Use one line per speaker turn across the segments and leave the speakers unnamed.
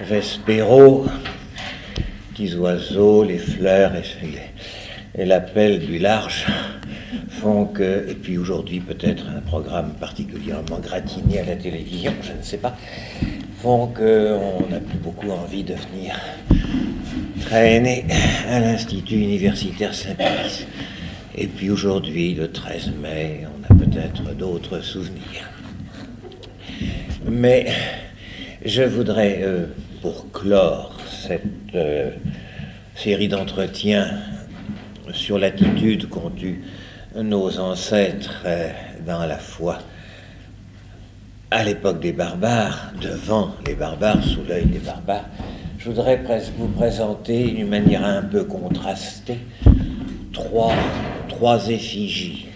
Vespero, petits oiseaux, les fleurs et l'appel du large font que, et puis aujourd'hui peut-être un programme particulièrement gratiné à la télévision, je ne sais pas, font qu'on n'a plus beaucoup envie de venir traîner à l'Institut universitaire Saint-Pie. Et puis aujourd'hui, le 13 mai, on a peut-être d'autres souvenirs. Mais je voudrais, pour clore cette série d'entretiens sur l'attitude qu'ont eue nos ancêtres dans la foi à l'époque des barbares, devant les barbares, sous l'œil des barbares, je voudrais vous présenter d'une manière un peu contrastée trois effigies.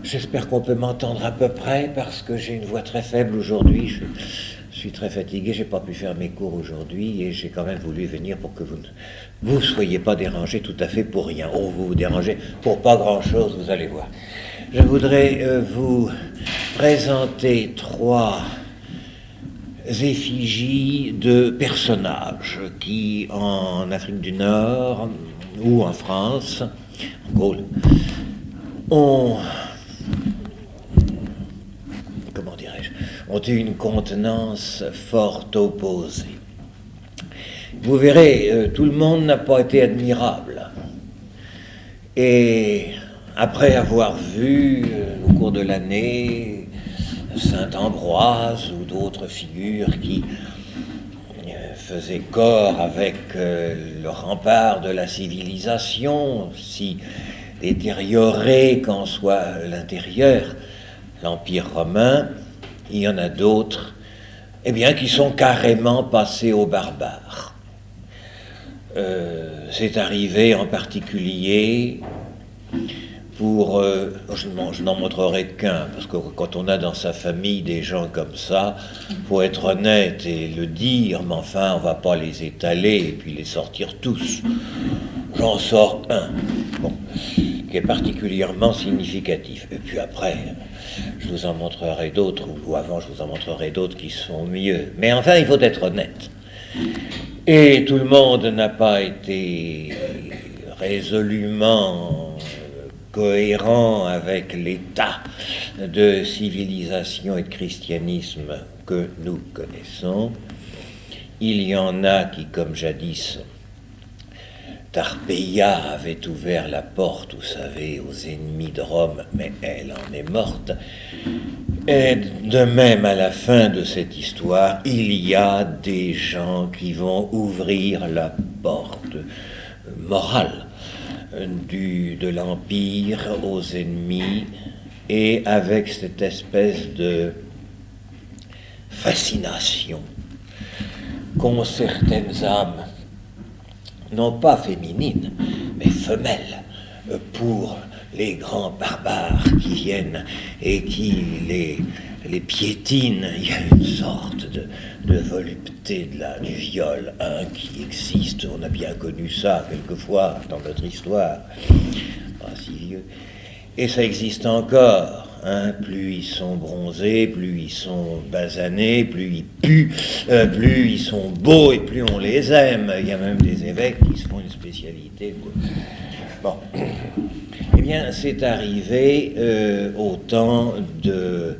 J'espère qu'on peut m'entendre à peu près parce que j'ai une voix très faible aujourd'hui. Je suis très fatigué, j'ai pas pu faire mes cours aujourd'hui et j'ai quand même voulu venir pour que vous ne soyez pas dérangés tout à fait pour rien. Oh, vous vous dérangez pour pas grand-chose, vous allez voir. Je voudrais vous présenter trois effigies de personnages qui, en Afrique du Nord ou en France, en Gaule, ont eu une contenance fort opposée. Vous verrez, tout le monde n'a pas été admirable. Et après avoir vu, au cours de l'année, Saint Ambroise ou d'autres figures qui faisaient corps avec le rempart de la civilisation, si détérioré qu'en soit l'intérieur, l'Empire romain, il y en a d'autres, qui sont carrément passés aux barbares. C'est arrivé en particulier pour... je n'en montrerai qu'un, parce que quand on a dans sa famille des gens comme ça, faut être honnête et le dire, mais enfin, on ne va pas les étaler et puis les sortir tous. J'en sors un, qui est particulièrement significatif. Et puis après... je vous en montrerai d'autres, ou avant je vous en montrerai d'autres qui sont mieux. Mais enfin, il faut être honnête. Et tout le monde n'a pas été résolument cohérent avec l'état de civilisation et de christianisme que nous connaissons. Il y en a qui, comme jadis, Tarpeia avait ouvert la porte, vous savez, aux ennemis de Rome, mais elle en est morte. Et de même, à la fin de cette histoire, il y a des gens qui vont ouvrir la porte morale de l'Empire aux ennemis, et avec cette espèce de fascination qu'ont certaines âmes, non pas féminines, mais femelles, pour les grands barbares qui viennent et qui les piétinent. Il y a une sorte de volupté du viol qui existe. On a bien connu ça quelquefois dans notre histoire, pas si vieux. Et ça existe encore. Plus ils sont bronzés, plus ils sont basanés, plus ils puent, plus ils sont beaux et plus on les aime. Il y a même des évêques qui se font une spécialité. Bon. Eh bien, c'est arrivé au temps de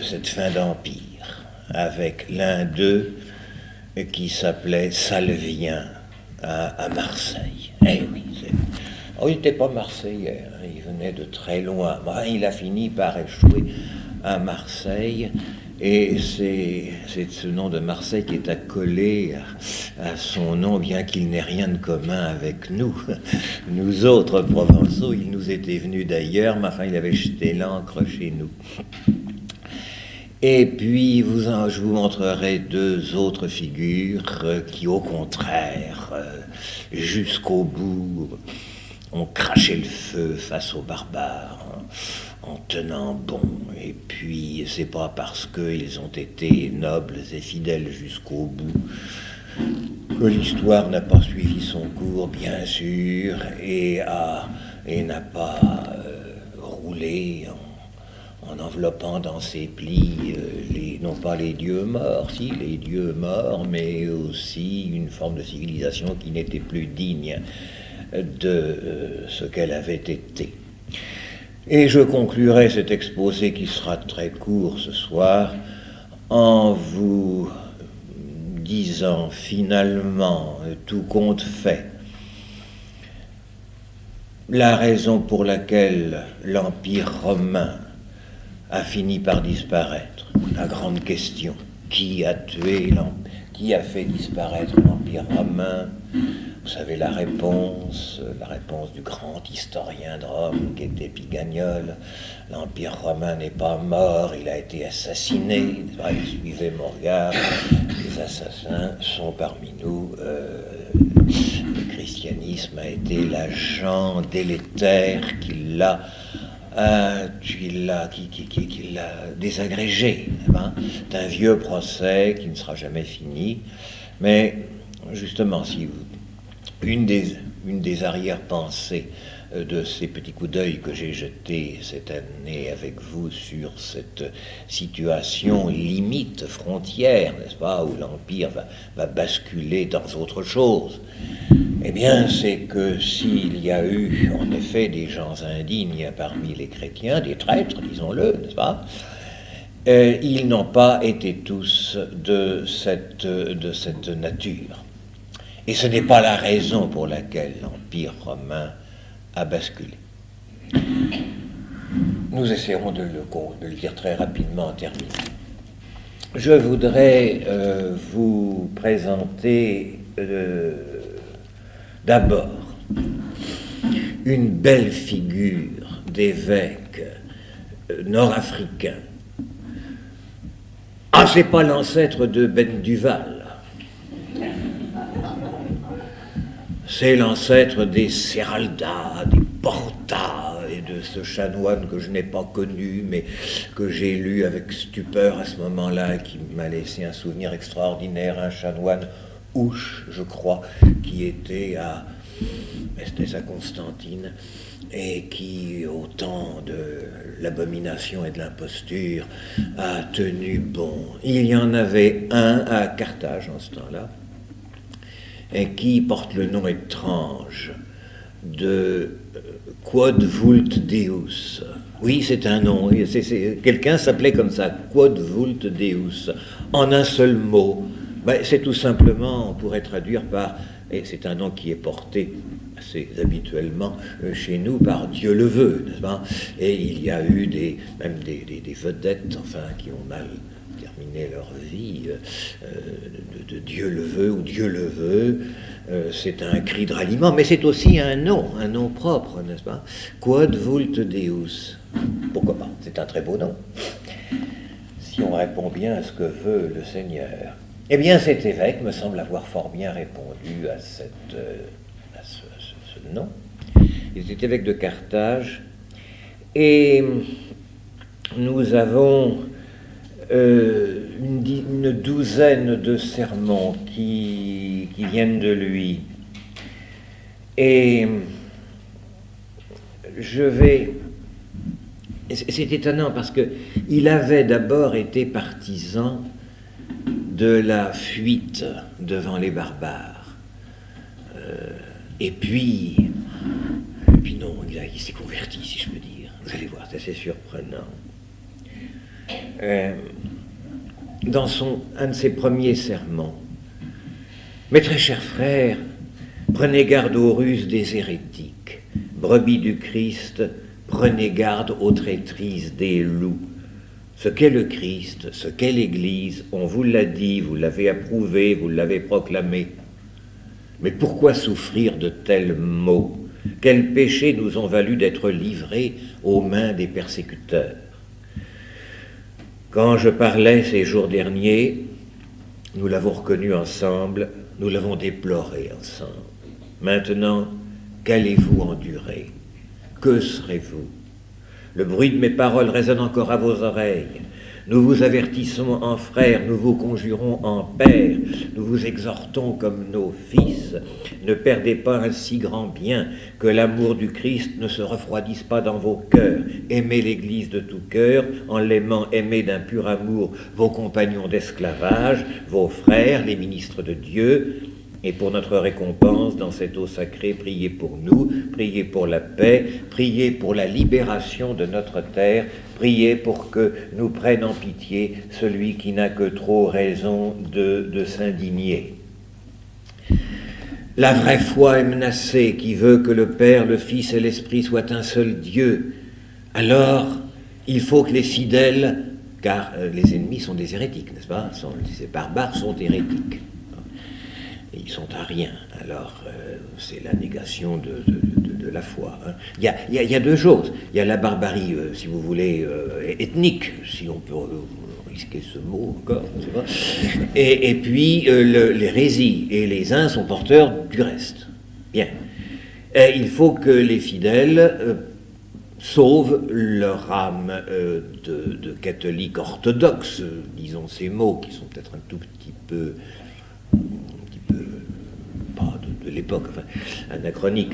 cette fin d'empire, avec l'un d'eux qui s'appelait Salvien à Marseille. Eh oui, il n'était pas marseillais, il venait de très loin. Il a fini par échouer à Marseille, et c'est ce nom de Marseille qui est accolé à son nom, bien qu'il n'ait rien de commun avec nous. Nous autres Provençaux, il nous était venu d'ailleurs, mais enfin il avait jeté l'ancre chez nous. Et puis je vous montrerai deux autres figures qui, au contraire, jusqu'au bout, ont craché le feu face aux barbares en tenant bon. Et puis, c'est pas parce qu'ils ont été nobles et fidèles jusqu'au bout que l'histoire n'a pas suivi son cours, bien sûr, et n'a pas roulé en enveloppant dans ses plis les non pas les dieux morts, si, les dieux morts, mais aussi une forme de civilisation qui n'était plus digne de ce qu'elle avait été. Et je conclurai cet exposé qui sera très court ce soir en vous disant finalement, tout compte fait, la raison pour laquelle l'Empire romain a fini par disparaître. La grande question, qui a fait disparaître l'Empire romain? Vous savez la réponse du grand historien de Rome qui était Pigagnole. L'Empire romain n'est pas mort, il a été assassiné. Suivez mon regard, les assassins sont parmi nous. Le christianisme a été l'agent délétère qui l'a désagrégé. C'est un vieux procès qui ne sera jamais fini, mais justement, si vous une des arrière-pensées de ces petits coups d'œil que j'ai jetés cette année avec vous sur cette situation limite, frontière, n'est-ce pas, où l'Empire va basculer dans autre chose, eh bien, c'est que s'il y a eu, en effet, des gens indignes parmi les chrétiens, des traîtres, disons-le, n'est-ce pas, ils n'ont pas été tous de cette nature. Et ce n'est pas la raison pour laquelle l'Empire romain a basculé. Nous essaierons de le dire très rapidement en terminant. Je voudrais vous présenter d'abord une belle figure d'évêque nord-africain. Ah, c'est pas l'ancêtre de Ben Duval. C'est l'ancêtre des Seralda, des Porta et de ce chanoine que je n'ai pas connu, mais que j'ai lu avec stupeur à ce moment-là, qui m'a laissé un souvenir extraordinaire, un chanoine Ouche, je crois, qui était à Constantine, et qui, au temps de l'abomination et de l'imposture, a tenu bon. Il y en avait un à Carthage en ce temps-là, et qui porte le nom étrange de Quod vult Deus. Oui, c'est un nom, quelqu'un s'appelait comme ça, Quod vult Deus, en un seul mot. C'est tout simplement, on pourrait traduire par, et c'est un nom qui est porté assez habituellement chez nous par Dieu le veut, n'est-ce pas? Et il y a eu même des vedettes, enfin, qui ont mal terminé leur vie, de Dieu le veut ou Dieu le veut. C'est un cri de ralliement, mais c'est aussi un nom propre, n'est-ce pas? Quod vult Deus. Pourquoi pas? C'est un très beau nom. Si on répond bien à ce que veut le Seigneur. Eh bien, cet évêque me semble avoir fort bien répondu à ce nom. Il était évêque de Carthage, et nous avons une douzaine de sermons qui viennent de lui. Et c'est étonnant parce qu'il avait d'abord été partisan de la fuite devant les barbares. Et puis non, il s'est converti, si je peux dire. Vous allez voir, c'est assez surprenant. Dans un de ses premiers sermons, « Mes très chers frères, prenez garde aux ruses des hérétiques. Brebis du Christ, prenez garde aux traîtrises des loups. Ce qu'est le Christ, ce qu'est l'Église, on vous l'a dit, vous l'avez approuvé, vous l'avez proclamé. Mais pourquoi souffrir de tels maux? Quels péchés nous ont valu d'être livrés aux mains des persécuteurs? Quand je parlais ces jours derniers, nous l'avons reconnu ensemble, nous l'avons déploré ensemble. Maintenant, qu'allez-vous endurer? Que serez-vous? Le bruit de mes paroles résonne encore à vos oreilles. Nous vous avertissons en frères, nous vous conjurons en pères, nous vous exhortons comme nos fils. Ne perdez pas un si grand bien, que l'amour du Christ ne se refroidisse pas dans vos cœurs. Aimez l'Église de tout cœur, en l'aimant, aimez d'un pur amour vos compagnons d'esclavage, vos frères, les ministres de Dieu. Et pour notre récompense, dans cette eau sacrée, priez pour nous, priez pour la paix, priez pour la libération de notre terre, priez pour que nous prenne en pitié celui qui n'a que trop raison de s'indigner. La vraie foi est menacée, qui veut que le Père, le Fils et l'Esprit soient un seul Dieu. Alors, il faut que les fidèles, car les ennemis sont des hérétiques, n'est-ce pas? Ces barbares sont hérétiques. Et ils sont ariens. Alors, c'est la négation de la foi. Hein. Il y a deux choses. Il y a la barbarie, si vous voulez, ethnique, si on peut risquer ce mot encore, je sais pas. Et puis l'hérésie. Et les uns sont porteurs du reste. Bien. Et il faut que les fidèles sauvent leur âme de catholiques orthodoxes, disons ces mots, qui sont peut-être un tout petit peu pas de l'époque, enfin, anachronique.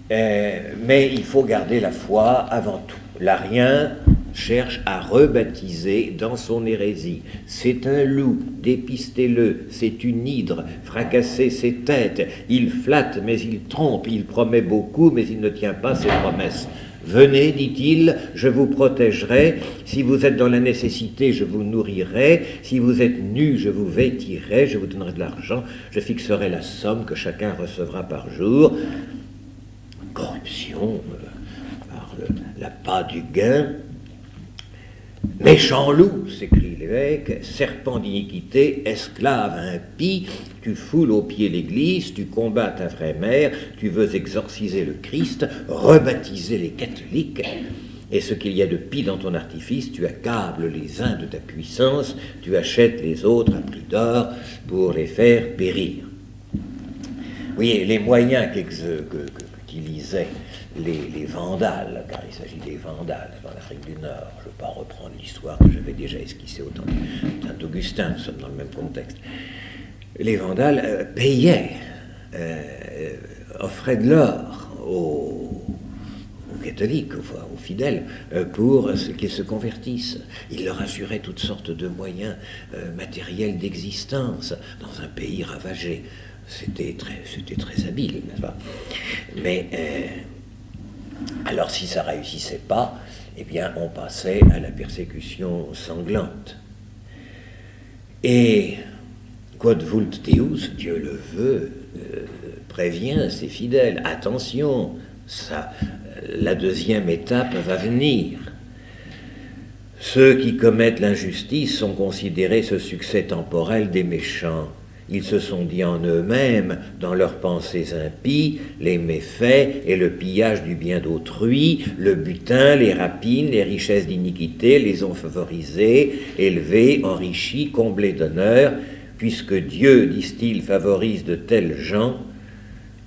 Mais il faut garder la foi avant tout. L'arien cherche à rebaptiser dans son hérésie. C'est un loup, dépistez-le, c'est une hydre, fracassez ses têtes. Il flatte, mais il trompe, il promet beaucoup, mais il ne tient pas ses promesses. Venez, dit-il, je vous protégerai. Si vous êtes dans la nécessité, je vous nourrirai. Si vous êtes nu, je vous vêtirai. Je vous donnerai de l'argent. Je fixerai la somme que chacun recevra par jour. Corruption par l'appât du gain. Méchant loup, s'écrie l'évêque, serpent d'iniquité, esclave impie, tu foules aux pieds l'Église, tu combats ta vraie mère, tu veux exorciser le Christ, rebaptiser les catholiques, et ce qu'il y a de pis dans ton artifice, tu accables les uns de ta puissance, tu achètes les autres à prix d'or pour les faire périr. Vous voyez, les moyens qu'utilisaient les Vandales, car il s'agit des Vandales dans l'Afrique du Nord. Je ne veux pas reprendre l'histoire que j'avais déjà esquissée au temps d'Augustin, nous sommes dans le même contexte. Les Vandales payaient, offraient de l'or aux catholiques, aux fidèles, pour qu'ils se convertissent. Ils leur assuraient toutes sortes de moyens matériels d'existence dans un pays ravagé. C'était très habile, n'est-ce pas? Mais alors si ça ne réussissait pas, eh bien on passait à la persécution sanglante. Et quod vult Deus, Dieu le veut, prévient ses fidèles, attention, la deuxième étape va venir. Ceux qui commettent l'injustice sont considérés ce succès temporel des méchants. Ils se sont dit en eux-mêmes, dans leurs pensées impies, les méfaits et le pillage du bien d'autrui, le butin, les rapines, les richesses d'iniquité les ont favorisés, élevés, enrichis, comblés d'honneur, puisque Dieu, disent-ils, favorise de tels gens,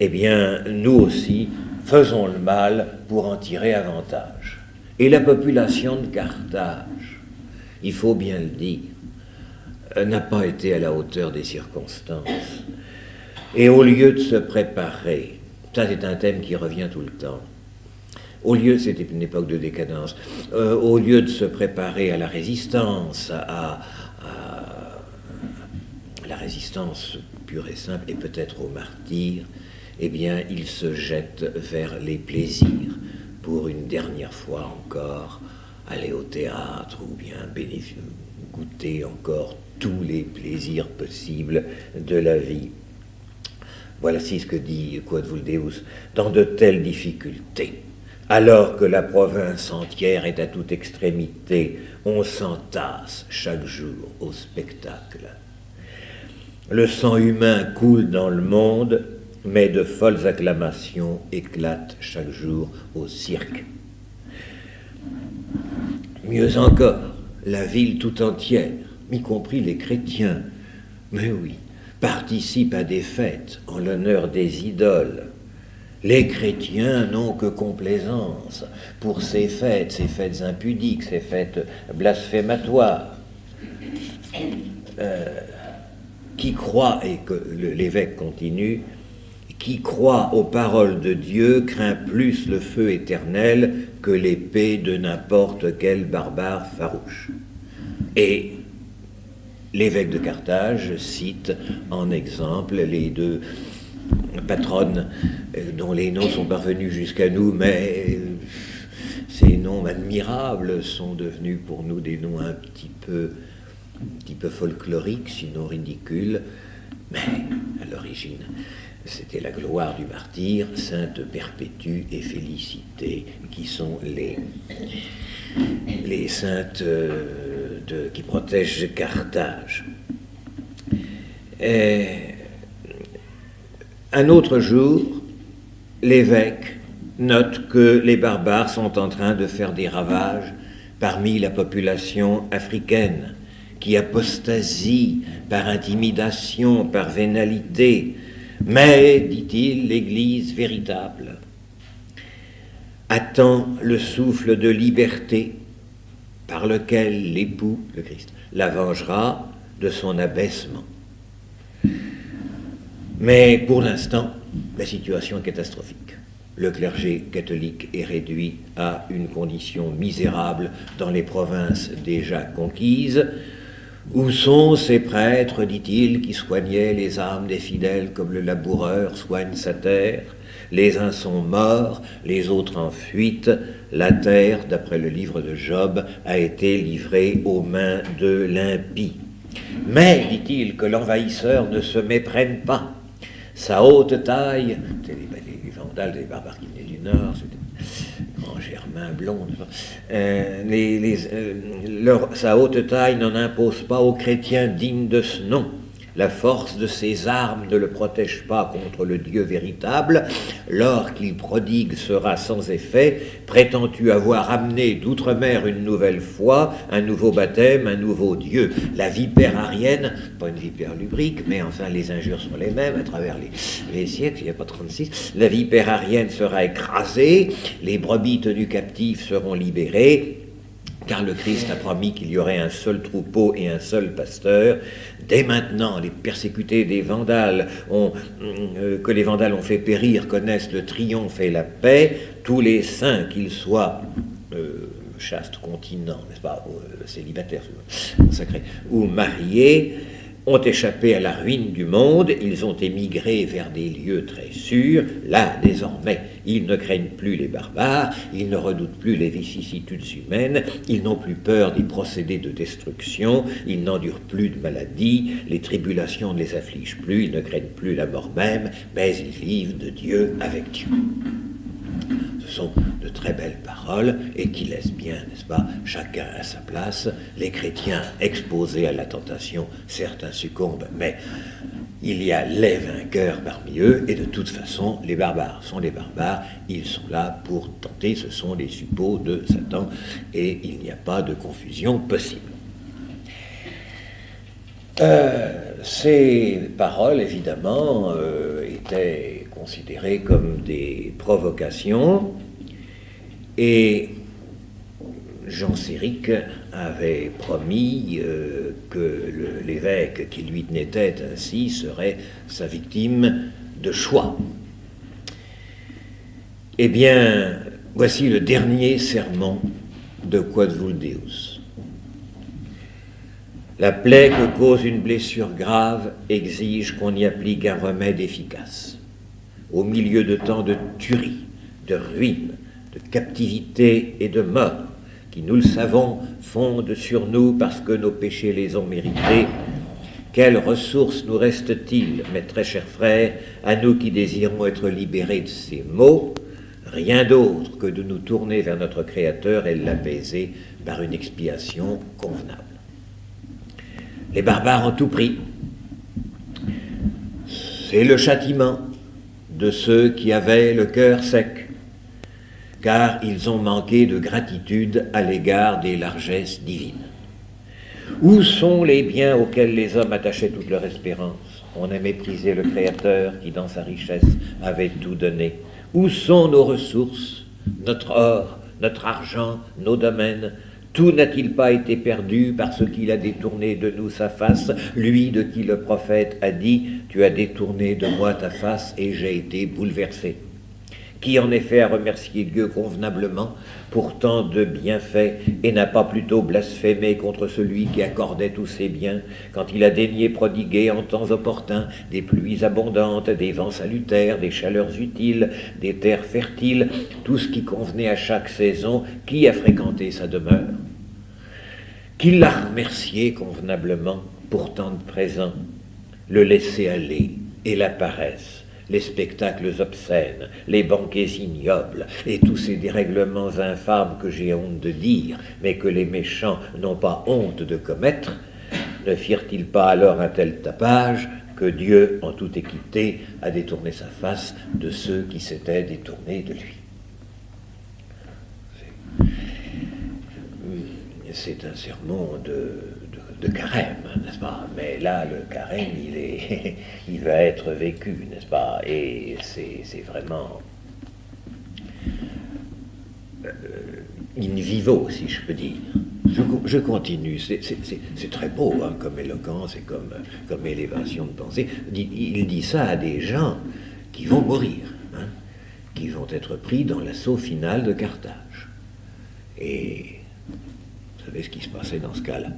eh bien, nous aussi, faisons le mal pour en tirer avantage. Et la population de Carthage, il faut bien le dire, n'a pas été à la hauteur des circonstances. Et au lieu de se préparer, ça c'est un thème qui revient tout le temps, c'était une époque de décadence, au lieu de se préparer à la résistance, à la résistance pure et simple, et peut-être au martyr, eh bien il se jette vers les plaisirs, pour une dernière fois encore aller au théâtre ou bien goûter encore tous les plaisirs possibles de la vie. Voilà ce que dit Quod vult Deus. Dans de telles difficultés, alors que la province entière est à toute extrémité, on s'entasse chaque jour au spectacle. Le sang humain coule dans le monde, mais de folles acclamations éclatent chaque jour au cirque. Mieux encore, la ville tout entière, y compris les chrétiens, mais oui, participent à des fêtes en l'honneur des idoles. Les chrétiens n'ont que complaisance pour ces fêtes impudiques, ces fêtes blasphématoires. Qui croit, et que l'évêque continue, qui croit aux paroles de Dieu craint plus le feu éternel que l'épée de n'importe quel barbare farouche. Et l'évêque de Carthage cite en exemple les deux patronnes dont les noms sont parvenus jusqu'à nous, mais ces noms admirables sont devenus pour nous des noms un petit peu folkloriques, sinon ridicules, mais à l'origine c'était la gloire du martyr, Sainte Perpétue et Félicité, qui sont les saintes qui protègent Carthage. Et un autre jour, l'évêque note que les barbares sont en train de faire des ravages parmi la population africaine, qui apostasie par intimidation, par vénalité. Mais, dit-il, l'Église véritable attend le souffle de liberté par lequel l'époux, le Christ, la vengera de son abaissement. Mais pour l'instant, la situation est catastrophique. Le clergé catholique est réduit à une condition misérable dans les provinces déjà conquises. Où sont ces prêtres, dit-il, qui soignaient les âmes des fidèles comme le laboureur soigne sa terre? Les uns sont morts, les autres en fuite. La terre, d'après le livre de Job, a été livrée aux mains de l'impie. Mais, dit-il, que l'envahisseur ne se méprenne pas. Sa haute taille, les Vandales, les barbares qui venaient du Nord, grand Germain blond, sa haute taille n'en impose pas aux chrétiens dignes de ce nom. La force de ses armes ne le protège pas contre le Dieu véritable. L'or qu'il prodigue sera sans effet. Prétends-tu avoir amené d'outre-mer une nouvelle foi, un nouveau baptême, un nouveau Dieu? La vipère arienne, pas une vipère lubrique, mais enfin les injures sont les mêmes à travers les siècles, il n'y a pas 36. La vipère arienne sera écrasée, les brebis tenues captives seront libérées, car le Christ a promis qu'il y aurait un seul troupeau et un seul pasteur. Dès maintenant, les persécutés des Vandales, que les Vandales ont fait périr, connaissent le triomphe et la paix. Tous les saints, qu'ils soient chastes, continents, n'est-ce pas, célibataires, consacrés, ou mariés, ont échappé à la ruine du monde, ils ont émigré vers des lieux très sûrs. Là, désormais, ils ne craignent plus les barbares, ils ne redoutent plus les vicissitudes humaines, ils n'ont plus peur des procédés de destruction, ils n'endurent plus de maladies, les tribulations ne les affligent plus, ils ne craignent plus la mort même, mais ils vivent de Dieu avec Dieu. Ce sont de très belles paroles et qui laissent bien, n'est-ce pas, chacun à sa place. Les chrétiens exposés à la tentation, certains succombent, mais il y a les vainqueurs parmi eux, et de toute façon, les barbares sont les barbares, ils sont là pour tenter, ce sont les suppôts de Satan, et il n'y a pas de confusion possible. Ces paroles, évidemment, étaient considérées comme des provocations, et Jean Séric avait promis que l'évêque qui lui tenait tête ainsi serait sa victime de choix. Eh bien, voici le dernier sermon de Quod Vult Deus. La plaie que cause une blessure grave exige qu'on y applique un remède efficace. Au milieu de tant de tueries, de ruines, de captivité et de mort, qui, nous le savons, fondent sur nous parce que nos péchés les ont mérités, quelle ressource nous reste-t-il, mes très chers frères, à nous qui désirons être libérés de ces maux? Rien d'autre que de nous tourner vers notre Créateur et l'apaiser par une expiation convenable. Les barbares ont tout pris. C'est le châtiment de ceux qui avaient le cœur sec, car ils ont manqué de gratitude à l'égard des largesses divines. Où sont les biens auxquels les hommes attachaient toute leur espérance? On a méprisé le Créateur qui, dans sa richesse, avait tout donné. Où sont nos ressources, notre or, notre argent, nos domaines? Tout n'a-t-il pas été perdu parce qu'il a détourné de nous sa face, lui de qui le prophète a dit « Tu as détourné de moi ta face et j'ai été bouleversé ». Qui en effet a remercié Dieu convenablement pour tant de bienfaits et n'a pas plutôt blasphémé contre celui qui accordait tous ses biens quand il a daigné prodiguer en temps opportun des pluies abondantes, des vents salutaires, des chaleurs utiles, des terres fertiles, tout ce qui convenait à chaque saison, qui a fréquenté sa demeure? Qui l'a remercié convenablement pour tant de présents? Le laisser-aller et la paresse, les spectacles obscènes, les banquets ignobles, et tous ces dérèglements infâmes que j'ai honte de dire, mais que les méchants n'ont pas honte de commettre, ne firent-ils pas alors un tel tapage que Dieu, en toute équité, a détourné sa face de ceux qui s'étaient détournés de lui? C'est un sermon de carême, n'est-ce pas? Mais là, le carême, il va être vécu, n'est-ce pas? Et c'est vraiment in vivo, si je peux dire. Je continue, c'est très beau hein, comme éloquence et comme élévation de pensée. Il dit ça à des gens qui vont mourir, hein, qui vont être pris dans l'assaut final de Carthage. Et vous savez ce qui se passait dans ce cas-là.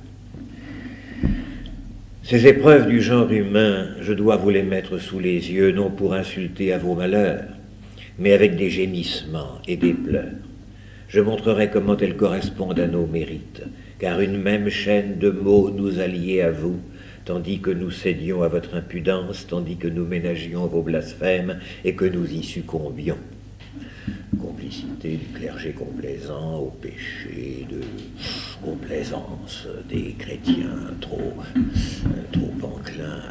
Ces épreuves du genre humain, je dois vous les mettre sous les yeux, non pour insulter à vos malheurs, mais avec des gémissements et des pleurs. Je montrerai comment elles correspondent à nos mérites, car une même chaîne de maux nous a liés à vous, tandis que nous cédions à votre impudence, tandis que nous ménagions vos blasphèmes et que nous y succombions. Complicité du clergé complaisant au péché de complaisance des chrétiens trop enclins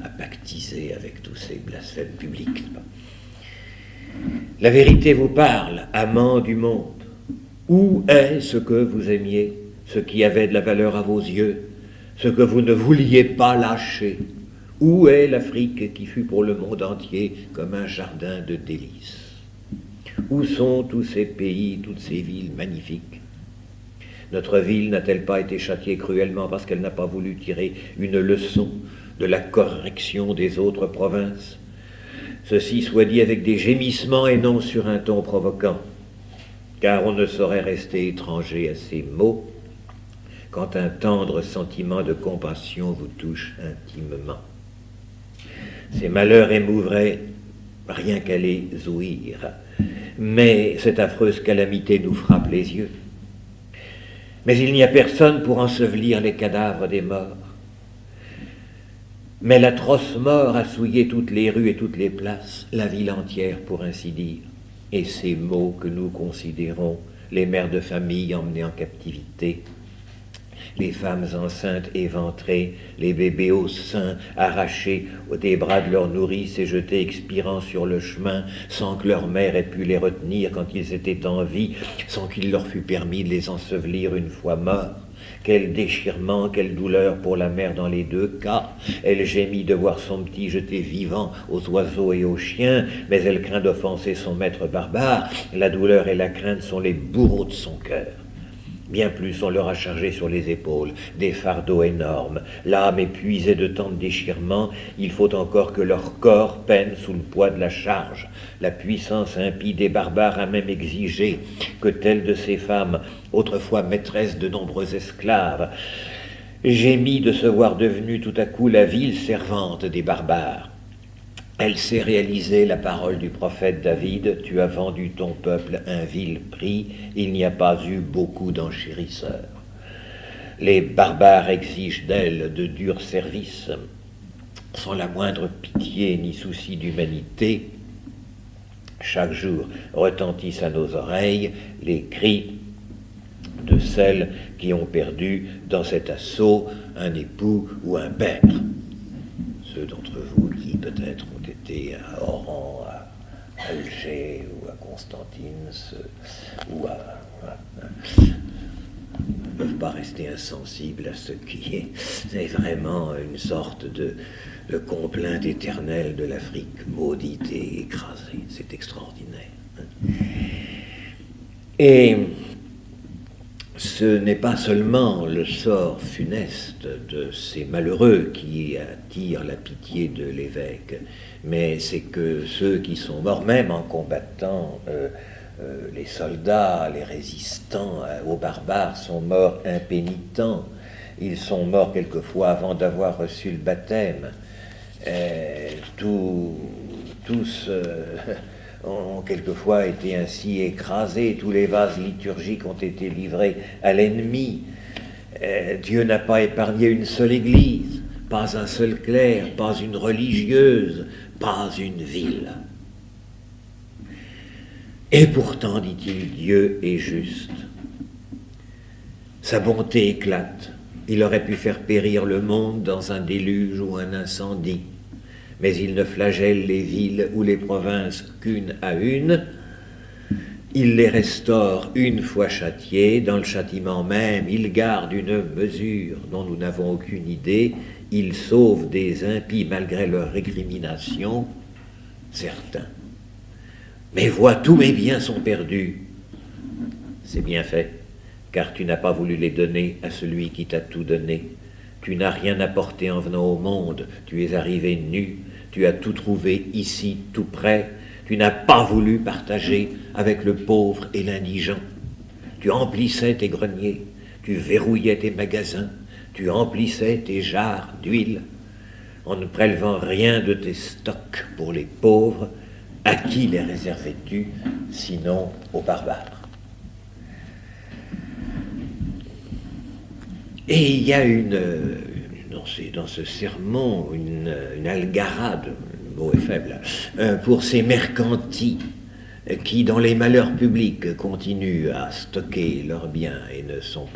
à pactiser avec tous ces blasphèmes publics. La vérité vous parle, amants du monde. Où est ce que vous aimiez, ce qui avait de la valeur à vos yeux, ce que vous ne vouliez pas lâcher? Où est l'Afrique qui fut pour le monde entier comme un jardin de délices? Où sont tous ces pays, toutes ces villes magnifiques? Notre ville n'a-t-elle pas été châtiée cruellement parce qu'elle n'a pas voulu tirer une leçon de la correction des autres provinces? Ceci soit dit avec des gémissements et non sur un ton provoquant, car on ne saurait rester étranger à ces mots quand un tendre sentiment de compassion vous touche intimement. Ces malheurs émouvraient rien qu'à les ouïr, mais cette affreuse calamité nous frappe les yeux. Mais il n'y a personne pour ensevelir les cadavres des morts. Mais l'atroce mort a souillé toutes les rues et toutes les places, la ville entière pour ainsi dire. Et ces maux que nous considérons, les mères de famille emmenées en captivité, les femmes enceintes éventrées, les bébés au sein arrachés des bras de leurs nourrices et jetés expirant sur le chemin sans que leur mère ait pu les retenir quand ils étaient en vie, sans qu'il leur fût permis de les ensevelir une fois morts. Quel déchirement, quelle douleur pour la mère dans les deux cas. Elle gémit de voir son petit jeté vivant aux oiseaux et aux chiens, mais elle craint d'offenser son maître barbare. La douleur et la crainte sont les bourreaux de son cœur. Bien plus, on leur a chargé sur les épaules des fardeaux énormes. L'âme épuisée de tant de déchirements, il faut encore que leur corps peine sous le poids de la charge. La puissance impie des barbares a même exigé que telle de ces femmes, autrefois maîtresses de nombreux esclaves, gémit de se voir devenue tout à coup la vile servante des barbares. Elle sait réaliser la parole du prophète David, « Tu as vendu ton peuple un vil prix, il n'y a pas eu beaucoup d'enchérisseurs. » Les barbares exigent d'elle de durs services, sans la moindre pitié ni souci d'humanité. Chaque jour retentissent à nos oreilles les cris de celles qui ont perdu dans cet assaut un époux ou un père. Ceux d'entre vous qui peut-être ont été à Oran, à Alger ou à Constantine ou à ne peuvent pas rester insensibles à ce qui est vraiment une sorte de complainte éternelle de l'Afrique maudite et écrasée. C'est extraordinaire. Et ce n'est pas seulement le sort funeste de ces malheureux qui attire la pitié de l'évêque, mais c'est que ceux qui sont morts, même en combattant, les soldats, les résistants aux barbares, sont morts impénitents. Ils sont morts quelquefois avant d'avoir reçu le baptême. Tous ont quelquefois été ainsi écrasés, tous les vases liturgiques ont été livrés à l'ennemi. Dieu n'a pas épargné une seule église, pas un seul clerc, pas une religieuse, pas une ville. Et pourtant, dit-il, Dieu est juste. Sa bonté éclate. Il aurait pu faire périr le monde dans un déluge ou un incendie. Mais il ne flagelle les villes ou les provinces qu'une à une. Il les restaure une fois châtiées. Dans le châtiment même, il garde une mesure dont nous n'avons aucune idée. Il sauve des impies malgré leurs récriminations, certains. Mais vois, tous mes biens sont perdus. C'est bien fait, car tu n'as pas voulu les donner à celui qui t'a tout donné. Tu n'as rien apporté en venant au monde, tu es arrivé nu, tu as tout trouvé ici, tout près. Tu n'as pas voulu partager avec le pauvre et l'indigent. Tu emplissais tes greniers, tu verrouillais tes magasins, tu emplissais tes jarres d'huile, en ne prélevant rien de tes stocks pour les pauvres. À qui les réservais-tu, sinon aux barbares? Et il y a dans ce sermon une algarade, le mot est faible, pour ces mercantis qui, dans les malheurs publics, continuent à stocker leurs biens et n'ont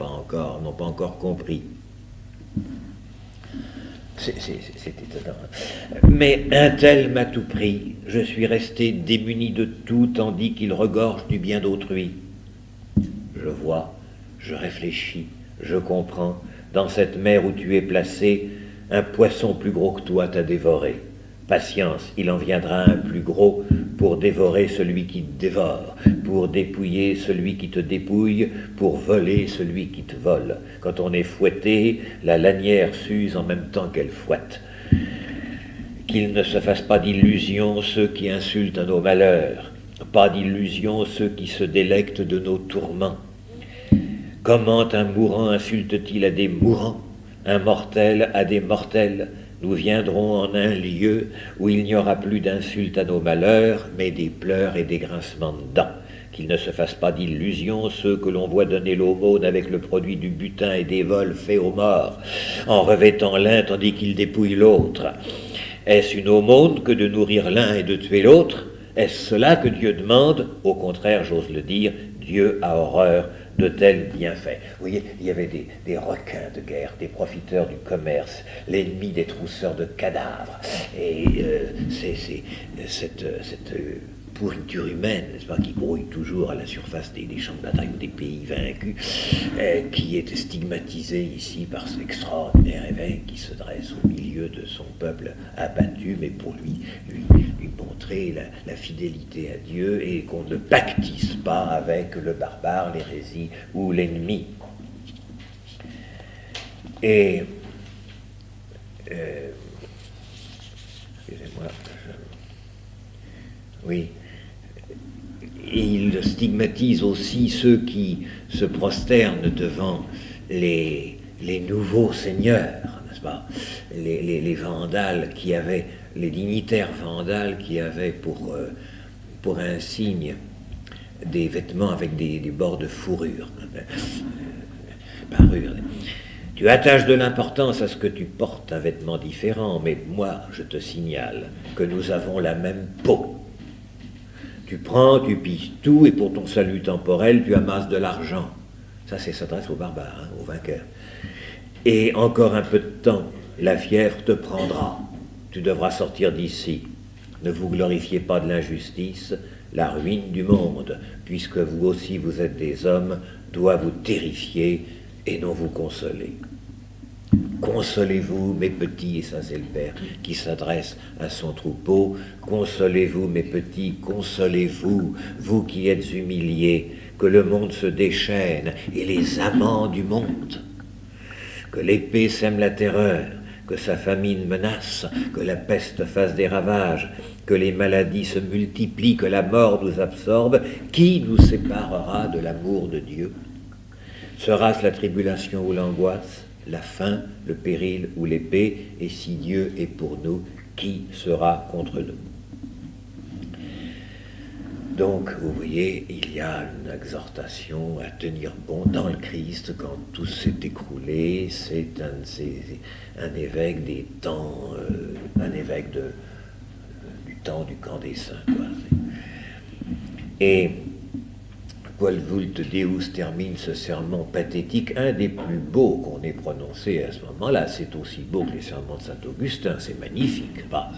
pas encore compris. C'est étonnant. Mais un tel m'a tout pris, je suis resté démuni de tout, tandis qu'il regorge du bien d'autrui. Je vois, je réfléchis, je comprends, dans cette mer où tu es placé, un poisson plus gros que toi t'a dévoré. Patience, il en viendra un plus gros pour dévorer celui qui te dévore, pour dépouiller celui qui te dépouille, pour voler celui qui te vole. Quand on est fouetté, la lanière s'use en même temps qu'elle fouette. Qu'ils ne se fassent pas d'illusions ceux qui insultent à nos malheurs, pas d'illusions ceux qui se délectent de nos tourments. Comment un mourant insulte-t-il à des mourants, un mortel à des mortels? Nous viendrons en un lieu où il n'y aura plus d'insultes à nos malheurs, mais des pleurs et des grincements de dents. Qu'ils ne se fassent pas d'illusions ceux que l'on voit donner l'aumône avec le produit du butin et des vols faits aux morts, en revêtant l'un tandis qu'ils dépouillent l'autre. Est-ce une aumône que de nourrir l'un et de tuer l'autre? Est-ce cela que Dieu demande? Au contraire, j'ose le dire, Dieu a horreur de tels bienfaits. Vous voyez, il y avait des requins de guerre, des profiteurs du commerce, l'ennemi des trousseurs de cadavres. Et cette pourriture humaine, n'est-ce pas, qui grouille toujours à la surface des champs de bataille ou des pays vaincus, qui est stigmatisée ici par cet extraordinaire évêque qui se dresse au milieu de son peuple abattu, mais pour lui montrer la fidélité à Dieu et qu'on ne pactise pas avec le barbare, l'hérésie ou l'ennemi. Et excusez-moi, oui. Et il stigmatise aussi ceux qui se prosternent devant les nouveaux seigneurs, n'est-ce pas? Les vandales qui avaient, les dignitaires vandales qui avaient pour insigne des vêtements avec des bords de fourrure, parure. Tu attaches de l'importance à ce que tu portes un vêtement différent, mais moi, je te signale que nous avons la même peau. Tu prends, tu pilles tout, et pour ton salut temporel, tu amasses de l'argent. Ça s'adresse aux barbares, aux vainqueurs. Et encore un peu de temps, la fièvre te prendra. Tu devras sortir d'ici. Ne vous glorifiez pas de l'injustice, la ruine du monde, puisque vous aussi vous êtes des hommes, doit vous terrifier et non vous consoler. Consolez-vous, mes petits, et ça c'est le Père qui s'adresse à son troupeau, consolez-vous, mes petits, consolez-vous, vous qui êtes humiliés, que le monde se déchaîne, et les amants du monde, que l'épée sème la terreur, que sa famine menace, que la peste fasse des ravages, que les maladies se multiplient, que la mort nous absorbe, qui nous séparera de l'amour de Dieu? Sera-ce la tribulation ou l'angoisse, la faim, le péril ou l'épée? Et si Dieu est pour nous, qui sera contre nous? Donc, vous voyez, il y a une exhortation à tenir bon dans le Christ quand tout s'est écroulé. C'est un évêque des temps, un évêque du temps du camp des saints, quoi. Et Quod vult Deus termine ce sermon pathétique, un des plus beaux qu'on ait prononcé à ce moment-là. C'est aussi beau que les sermons de Saint-Augustin, c'est magnifique. Bah,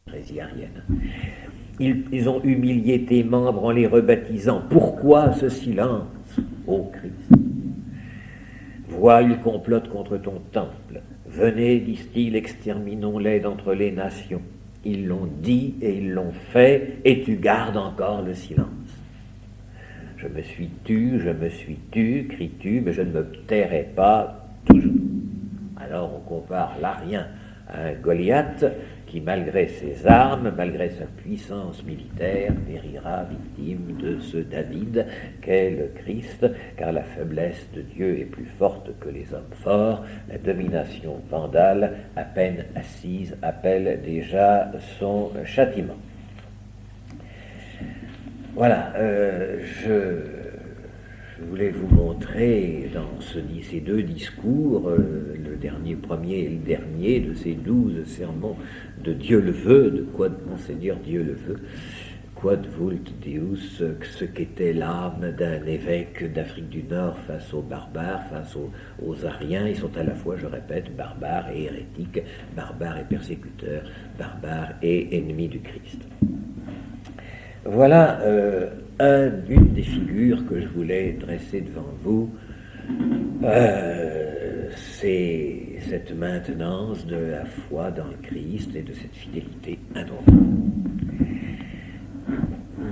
Résiliarienne. Ils ont humilié tes membres en les rebaptisant. Pourquoi ce silence, ô Christ? Vois, ils complotent contre ton temple. Venez, disent-ils, exterminons-les d'entre les nations. Ils l'ont dit et ils l'ont fait, et tu gardes encore le silence. Je me suis tu, cries-tu, mais je ne me tairai pas toujours. Alors on compare l'Arien à un Goliath qui, malgré ses armes, malgré sa puissance militaire, périra victime de ce David qu'est le Christ, car la faiblesse de Dieu est plus forte que les hommes forts. La domination vandale, à peine assise, appelle déjà son châtiment. Voilà, je voulais vous montrer dans ces deux discours, le premier et le dernier de ces 12 sermons de Dieu le veut, de quoi Monseigneur Dieu le veut, quod vult Deus, ce qu'était l'âme d'un évêque d'Afrique du Nord face aux barbares, face aux Ariens. Ils sont à la fois, je répète, barbares et hérétiques, barbares et persécuteurs, barbares et ennemis du Christ. Voilà une des figures que je voulais dresser devant vous. C'est cette maintenance de la foi dans le Christ et de cette fidélité indomptable.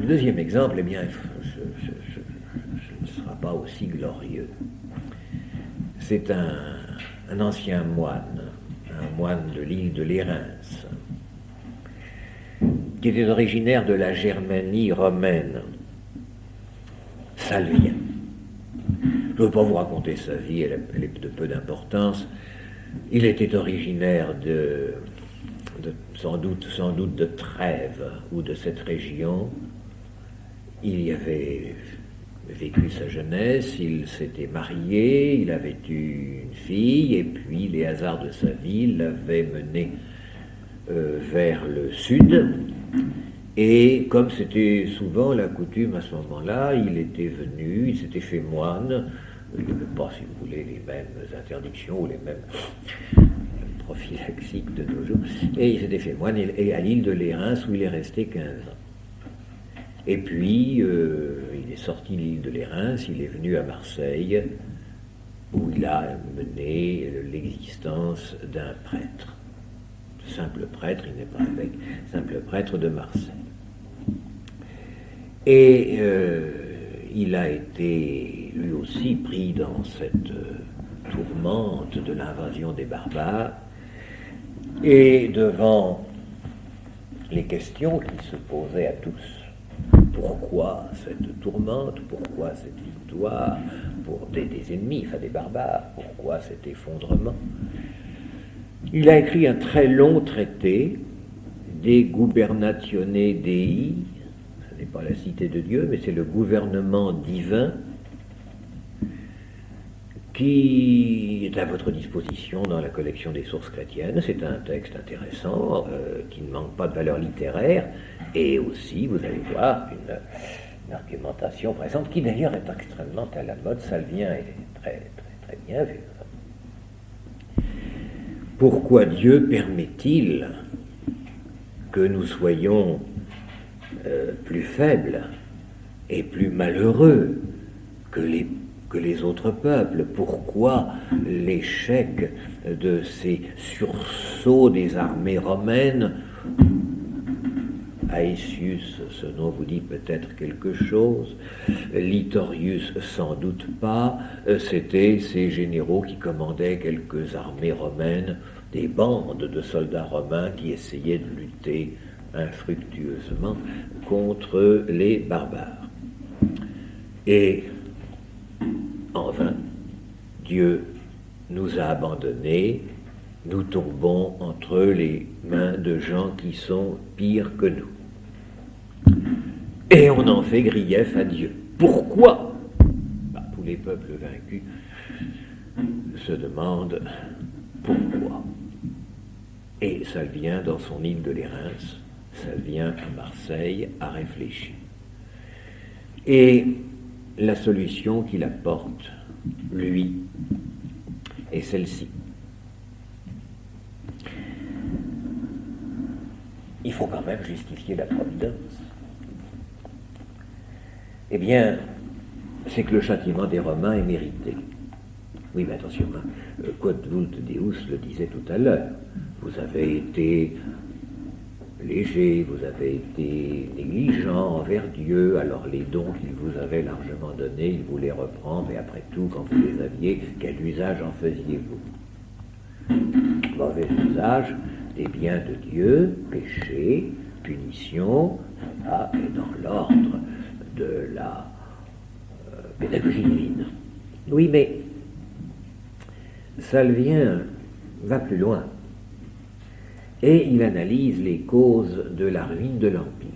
Le deuxième exemple, eh bien, ce ne sera pas aussi glorieux. C'est un ancien moine, un moine de l'île de Lérins, qui était originaire de la Germanie romaine, Salvien. Je ne veux pas vous raconter sa vie, elle est de peu d'importance. Il était originaire sans doute de Trèves ou de cette région. Il y avait vécu sa jeunesse, il s'était marié, il avait eu une fille, et puis les hasards de sa vie l'avaient mené vers le sud. Et comme c'était souvent la coutume à ce moment-là, il était venu, il s'était fait moine. Il n'y avait pas, si vous voulez, les mêmes interdictions ou les mêmes prophylaxiques de nos jours. Et il s'était fait moine et à l'île de Lérins où il est resté 15 ans. Et puis, il est sorti de l'île de Lérins, il est venu à Marseille, où il a mené l'existence d'un prêtre. Simple prêtre, il n'est pas évêque, simple prêtre de Marseille. Et il a été lui aussi pris dans cette tourmente de l'invasion des barbares, et devant les questions qui se posaient à tous. Pourquoi cette tourmente? Pourquoi cette victoire pour des ennemis, enfin des barbares? Pourquoi cet effondrement? Il a écrit un très long traité, De Gubernatione Dei. Ce n'est pas la cité de Dieu, mais c'est le gouvernement divin, qui est à votre disposition dans la collection des sources chrétiennes. C'est un texte intéressant, qui ne manque pas de valeur littéraire, et aussi, vous allez voir, une argumentation présente, qui d'ailleurs est extrêmement à la mode. Salvien est très, très, très bien vu. Pourquoi Dieu permet-il que nous soyons plus faibles et plus malheureux que que les autres peuples. Pourquoi l'échec de ces sursauts des armées romaines? Aetius, ce nom vous dit peut-être quelque chose, Litorius sans doute pas, c'était ces généraux qui commandaient quelques armées romaines, des bandes de soldats romains qui essayaient de lutter infructueusement contre les barbares. Et en vain, Dieu nous a abandonnés, nous tombons entre les mains de gens qui sont pires que nous. Et on en fait grief à Dieu. Pourquoi? Tous les peuples vaincus se demandent pourquoi. Et Salvien, dans son île de Lérins, Salvien à Marseille, a réfléchi. Et la solution qu'il apporte, lui, est celle-ci. Il faut quand même justifier la providence. Eh bien, c'est que le châtiment des Romains est mérité. Oui, mais attention, Quod vult Deus le disait tout à l'heure. Vous avez été léger, vous avez été négligent envers Dieu, alors les dons qu'il vous avait largement donnés, il vous les reprend, mais après tout, quand vous les aviez, quel usage en faisiez-vous? Mauvais usage des biens de Dieu, péché, punition, voilà, est dans l'ordre de la pédagogie divine. Oui, mais Salvien va plus loin et il analyse les causes de la ruine de l'Empire.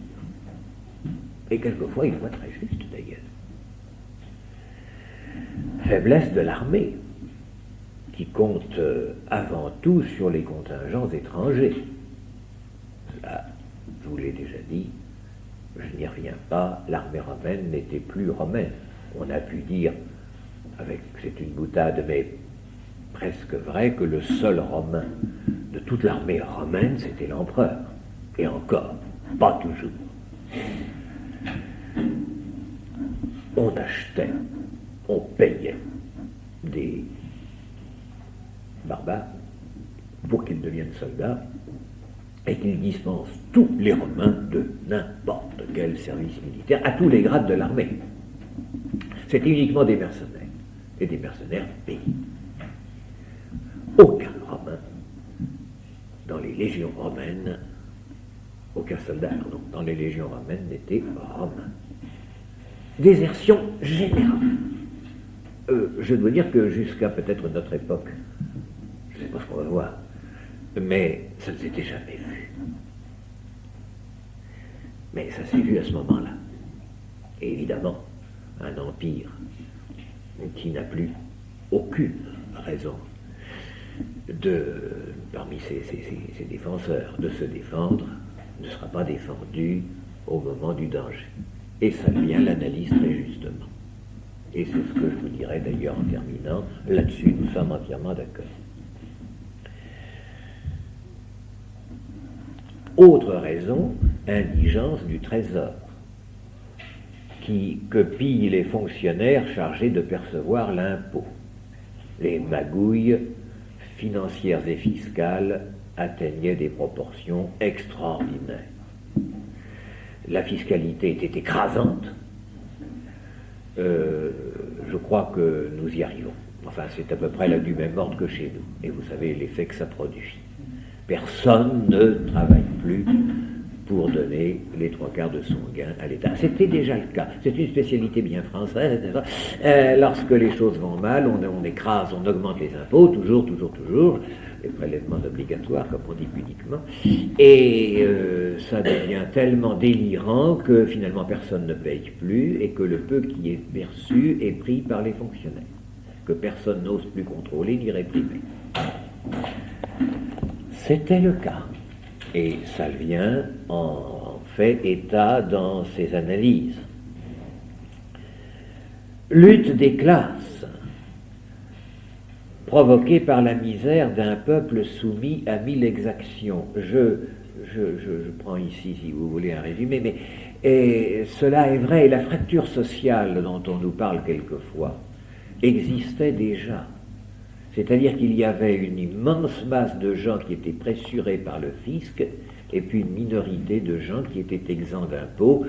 Et quelquefois, il voit très juste d'ailleurs. Faiblesse de l'armée, qui compte avant tout sur les contingents étrangers. Cela, je vous l'ai déjà dit, je n'y reviens pas, l'armée romaine n'était plus romaine. On a pu dire, c'est une boutade, mais presque vrai, que le seul romain de toute l'armée romaine, c'était l'empereur. Et encore, pas toujours. On achetait, on payait des barbares pour qu'ils deviennent soldats et qu'ils dispensent tous les Romains de n'importe quel service militaire à tous les grades de l'armée. C'était uniquement des mercenaires et des mercenaires payés. Aucun Romain dans les légions romaines, aucun soldat dans les légions romaines n'était romain. Désertion générale. Je dois dire que jusqu'à peut-être notre époque, je ne sais pas ce qu'on va voir, mais ça ne s'était jamais vu. Mais ça s'est vu à ce moment-là. Et évidemment, un empire qui n'a plus aucune raison parmi ses défenseurs de se défendre, ne sera pas défendu au moment du danger. Et Salvien l'analyse très justement. Et c'est ce que je vous dirais d'ailleurs en terminant. Là-dessus, nous sommes entièrement d'accord. Autre raison, indigence du trésor, que pillent les fonctionnaires chargés de percevoir l'impôt. Les magouilles financières et fiscales atteignaient des proportions extraordinaires. La fiscalité était écrasante. Je crois que nous y arrivons. Enfin, c'est à peu près là du même ordre que chez nous. Et vous savez l'effet que ça produit. Personne ne travaille plus pour donner les 3/4 de son gain à l'État. C'était déjà le cas. C'est une spécialité bien française. Lorsque les choses vont mal, on écrase, on augmente les impôts, toujours, les prélèvements obligatoires, comme on dit pudiquement, et ça devient tellement délirant que finalement personne ne paye plus et que le peu qui est perçu est pris par les fonctionnaires, que personne n'ose plus contrôler ni réprimer. C'était le cas. Et Salvien en fait état dans ses analyses. Lutte des classes, provoquée par la misère d'un peuple soumis à 1000 exactions. Je prends ici, si vous voulez, un résumé, mais cela est vrai, et la fracture sociale dont on nous parle quelquefois, existait déjà. C'est-à-dire qu'il y avait une immense masse de gens qui étaient pressurés par le fisc, et puis une minorité de gens qui étaient exempts d'impôts,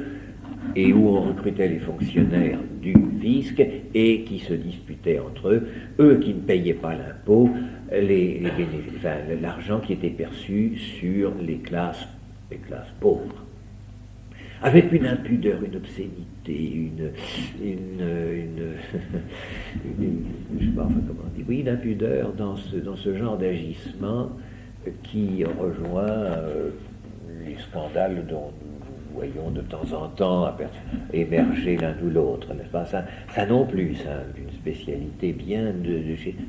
et où on recrutait les fonctionnaires du fisc, et qui se disputaient entre eux qui ne payaient pas l'impôt, l'argent qui était perçu sur les classes pauvres. Avec une impudeur, une obscénité, je sais pas enfin comment on dit, oui, une impudeur dans ce genre d'agissement qui rejoint les scandales dont nous voyons de temps en temps émerger l'un ou l'autre, n'est-ce pas? Ça non plus, ça, une spécialité bien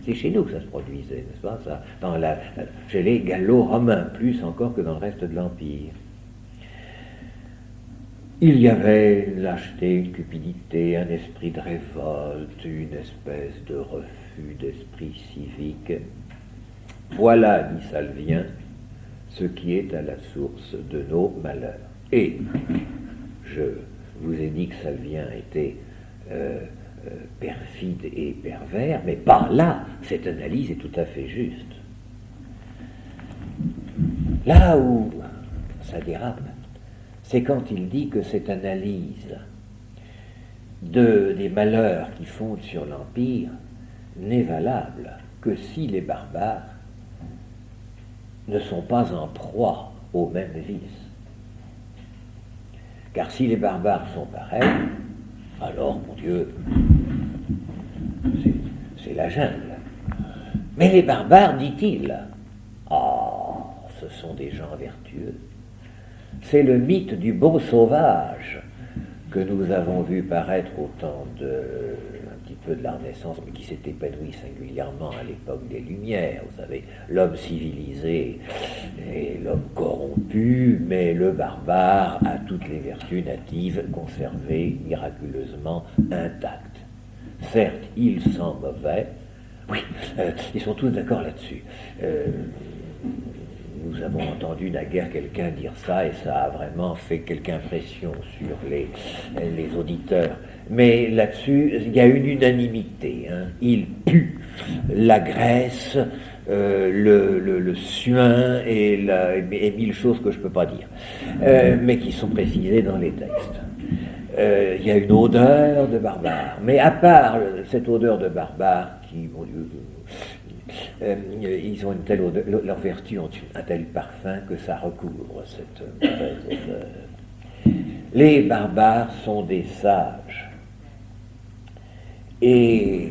c'est chez nous que ça se produisait, n'est-ce pas? Ça, chez les Gallo-Romains, plus encore que dans le reste de l'Empire. Il y avait une lâcheté, une cupidité, un esprit de révolte, une espèce de refus d'esprit civique. Voilà, dit Salvien, ce qui est à la source de nos malheurs. Et je vous ai dit que Salvien était perfide et pervers, mais par là, cette analyse est tout à fait juste. Là où ça dérape, c'est quand il dit que cette analyse des malheurs qui fondent sur l'Empire n'est valable que si les barbares ne sont pas en proie aux mêmes vices. Car si les barbares sont pareils, alors, mon Dieu, c'est la jungle. Mais les barbares, dit-il, ce sont des gens vertueux. C'est le mythe du beau sauvage que nous avons vu paraître au temps un petit peu de la Renaissance, mais qui s'est épanoui singulièrement à l'époque des Lumières. Vous savez, l'homme civilisé et l'homme corrompu, mais le barbare a toutes les vertus natives conservées miraculeusement intactes. Certes, il sent mauvais. Oui, ils sont tous d'accord là-dessus. Nous avons entendu naguère quelqu'un dire ça, et ça a vraiment fait quelque impression sur les auditeurs. Mais là-dessus, il y a une unanimité. Il pue la graisse, le suin et mille choses que je ne peux pas dire, mais qui sont précisées dans les textes. Il y a une odeur de barbare. Mais à part cette odeur de barbare qui, mon Dieu, ils ont une telle odeur, leurs vertus ont un tel parfum que ça recouvre cette mauvaise odeur. Les barbares sont des sages. Et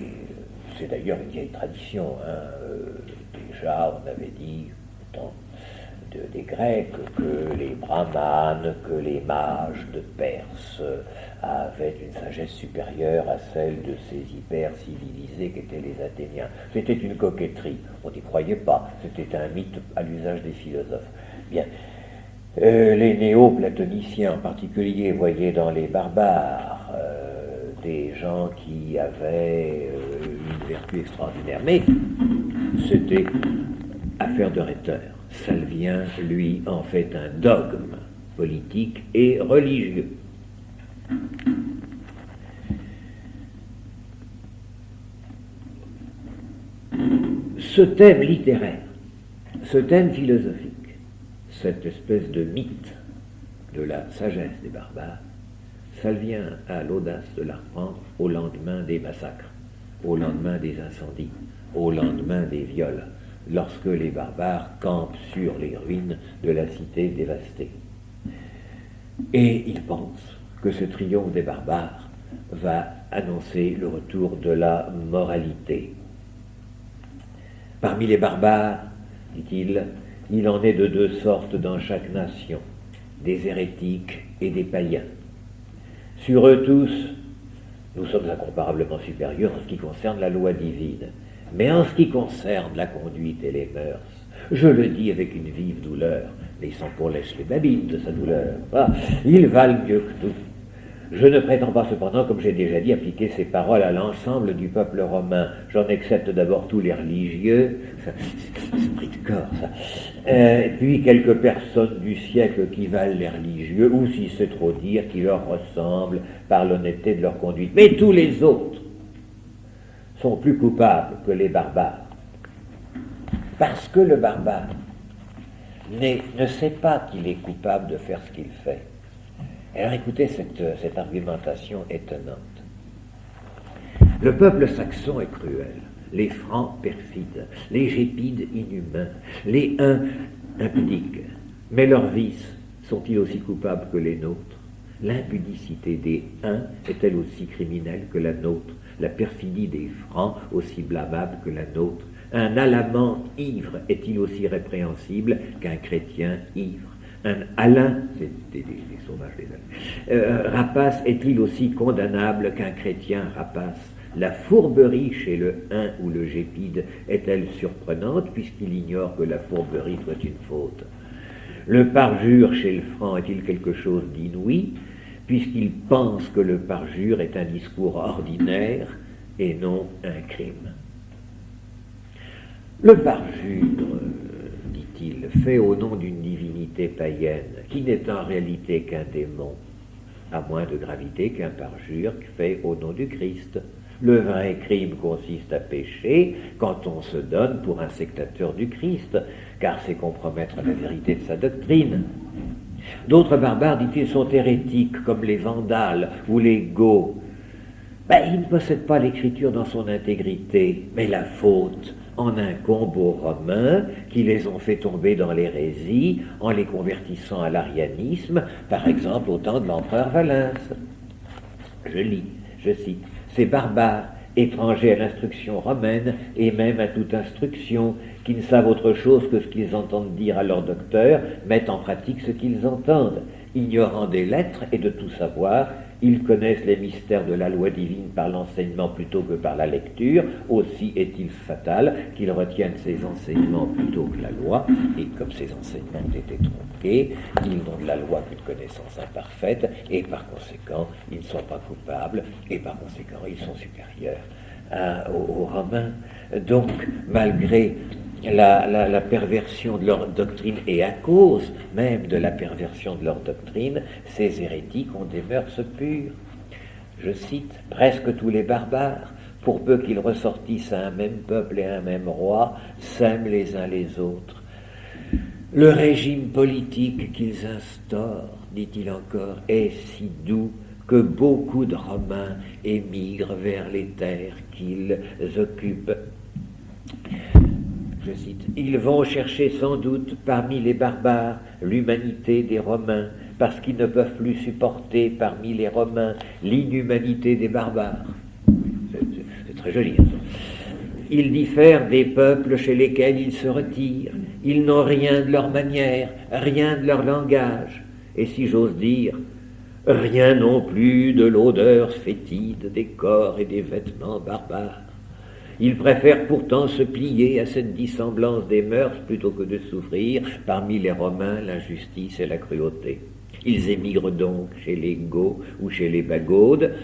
c'est d'ailleurs une vieille tradition. Déjà, on avait dit, au temps des Grecs, que les brahmanes, que les mages de Perse avaient une sagesse supérieure à celle de ces hyper-civilisés qu'étaient les Athéniens. C'était une coquetterie, on n'y croyait pas, c'était un mythe à l'usage des philosophes. Bien, les néo-platoniciens en particulier voyaient dans les barbares des gens qui avaient une vertu extraordinaire, mais c'était affaire de rhéteur. Salvien, lui, en fait un dogme politique et religieux. Ce thème littéraire, ce thème philosophique, cette espèce de mythe de la sagesse des barbares, Salvien a l'audace de la reprendre au lendemain des massacres, au lendemain des incendies, au lendemain des viols, lorsque les barbares campent sur les ruines de la cité dévastée. Et il pense que ce triomphe des barbares va annoncer le retour de la moralité. Parmi les barbares, dit-il, il en est de deux sortes dans chaque nation, des hérétiques et des païens. Sur eux tous, nous sommes incomparablement supérieurs en ce qui concerne la loi divine. Mais en ce qui concerne la conduite et les mœurs, je le dis avec une vive douleur, laissant pour lèche les babines de sa douleur, ils valent mieux que tout. Je ne prétends pas cependant, comme j'ai déjà dit, appliquer ces paroles à l'ensemble du peuple romain. J'en accepte d'abord tous les religieux, esprit de corps, ça. Et puis quelques personnes du siècle qui valent les religieux, ou si c'est trop dire, qui leur ressemblent par l'honnêteté de leur conduite. Mais tous les autres sont plus coupables que les barbares. Parce que le barbare ne sait pas qu'il est coupable de faire ce qu'il fait. Alors écoutez cette argumentation étonnante. Le peuple saxon est cruel, les Francs perfides, les Gépides inhumains, les Huns impudiques. Mais leurs vices sont-ils aussi coupables que les nôtres? L'impudicité des Huns est-elle aussi criminelle que la nôtre? La perfidie des Francs aussi blâmable que la nôtre? Un Alamand ivre est-il aussi répréhensible qu'un chrétien ivre? Un Alain, c'est des sauvages les Alains, rapace est-il aussi condamnable qu'un chrétien rapace? La fourberie chez le Hun ou le Gépide est-elle surprenante puisqu'il ignore que la fourberie soit une faute? Le parjure chez le Franc est-il quelque chose d'inouï puisqu'il pense que le parjure est un discours ordinaire et non un crime? Le parjure, dit-il, fait au nom d'une divinité païenne, qui n'est en réalité qu'un démon, à moins de gravité qu'un parjure fait au nom du Christ. Le vrai crime consiste à pécher quand on se donne pour un sectateur du Christ, car c'est compromettre la vérité de sa doctrine. D'autres barbares, dit-il, sont hérétiques, comme les Vandales ou les Goths. Ils ne possèdent pas l'écriture dans son intégrité, mais la faute en incombe aux Romains qui les ont fait tomber dans l'hérésie en les convertissant à l'arianisme, par exemple au temps de l'empereur Valens. Je lis, je cite, « Ces barbares, étrangers à l'instruction romaine et même à toute instruction, qui ne savent autre chose que ce qu'ils entendent dire à leur docteur, mettent en pratique ce qu'ils entendent. Ignorant des lettres et de tout savoir, ils connaissent les mystères de la loi divine par l'enseignement plutôt que par la lecture. Aussi est-il fatal qu'ils retiennent ces enseignements plutôt que la loi, et comme ces enseignements ont été tronqués, ils n'ont de la loi qu'une connaissance imparfaite, et par conséquent, ils ne sont pas coupables, et par conséquent, ils sont supérieurs aux Romains. Donc, malgré la perversion de leur doctrine, et à cause même de la perversion de leur doctrine, ces hérétiques ont des mœurs pures. Je cite, « Presque tous les barbares, pour peu qu'ils ressortissent à un même peuple et à un même roi, s'aiment les uns les autres. Le régime politique qu'ils instaurent, dit-il encore, est si doux que beaucoup de Romains émigrent vers les terres qu'ils occupent. » Je cite, « Ils vont chercher sans doute parmi les barbares l'humanité des Romains, parce qu'ils ne peuvent plus supporter parmi les Romains l'inhumanité des barbares. » C'est très joli. Hein, ça. Ils diffèrent des peuples chez lesquels ils se retirent. Ils n'ont rien de leur manière, rien de leur langage. Et si j'ose dire, rien non plus de l'odeur fétide des corps et des vêtements barbares. Ils préfèrent pourtant se plier à cette dissemblance des mœurs plutôt que de souffrir parmi les Romains l'injustice et la cruauté. Ils émigrent donc chez les Goths ou chez les Bagaudes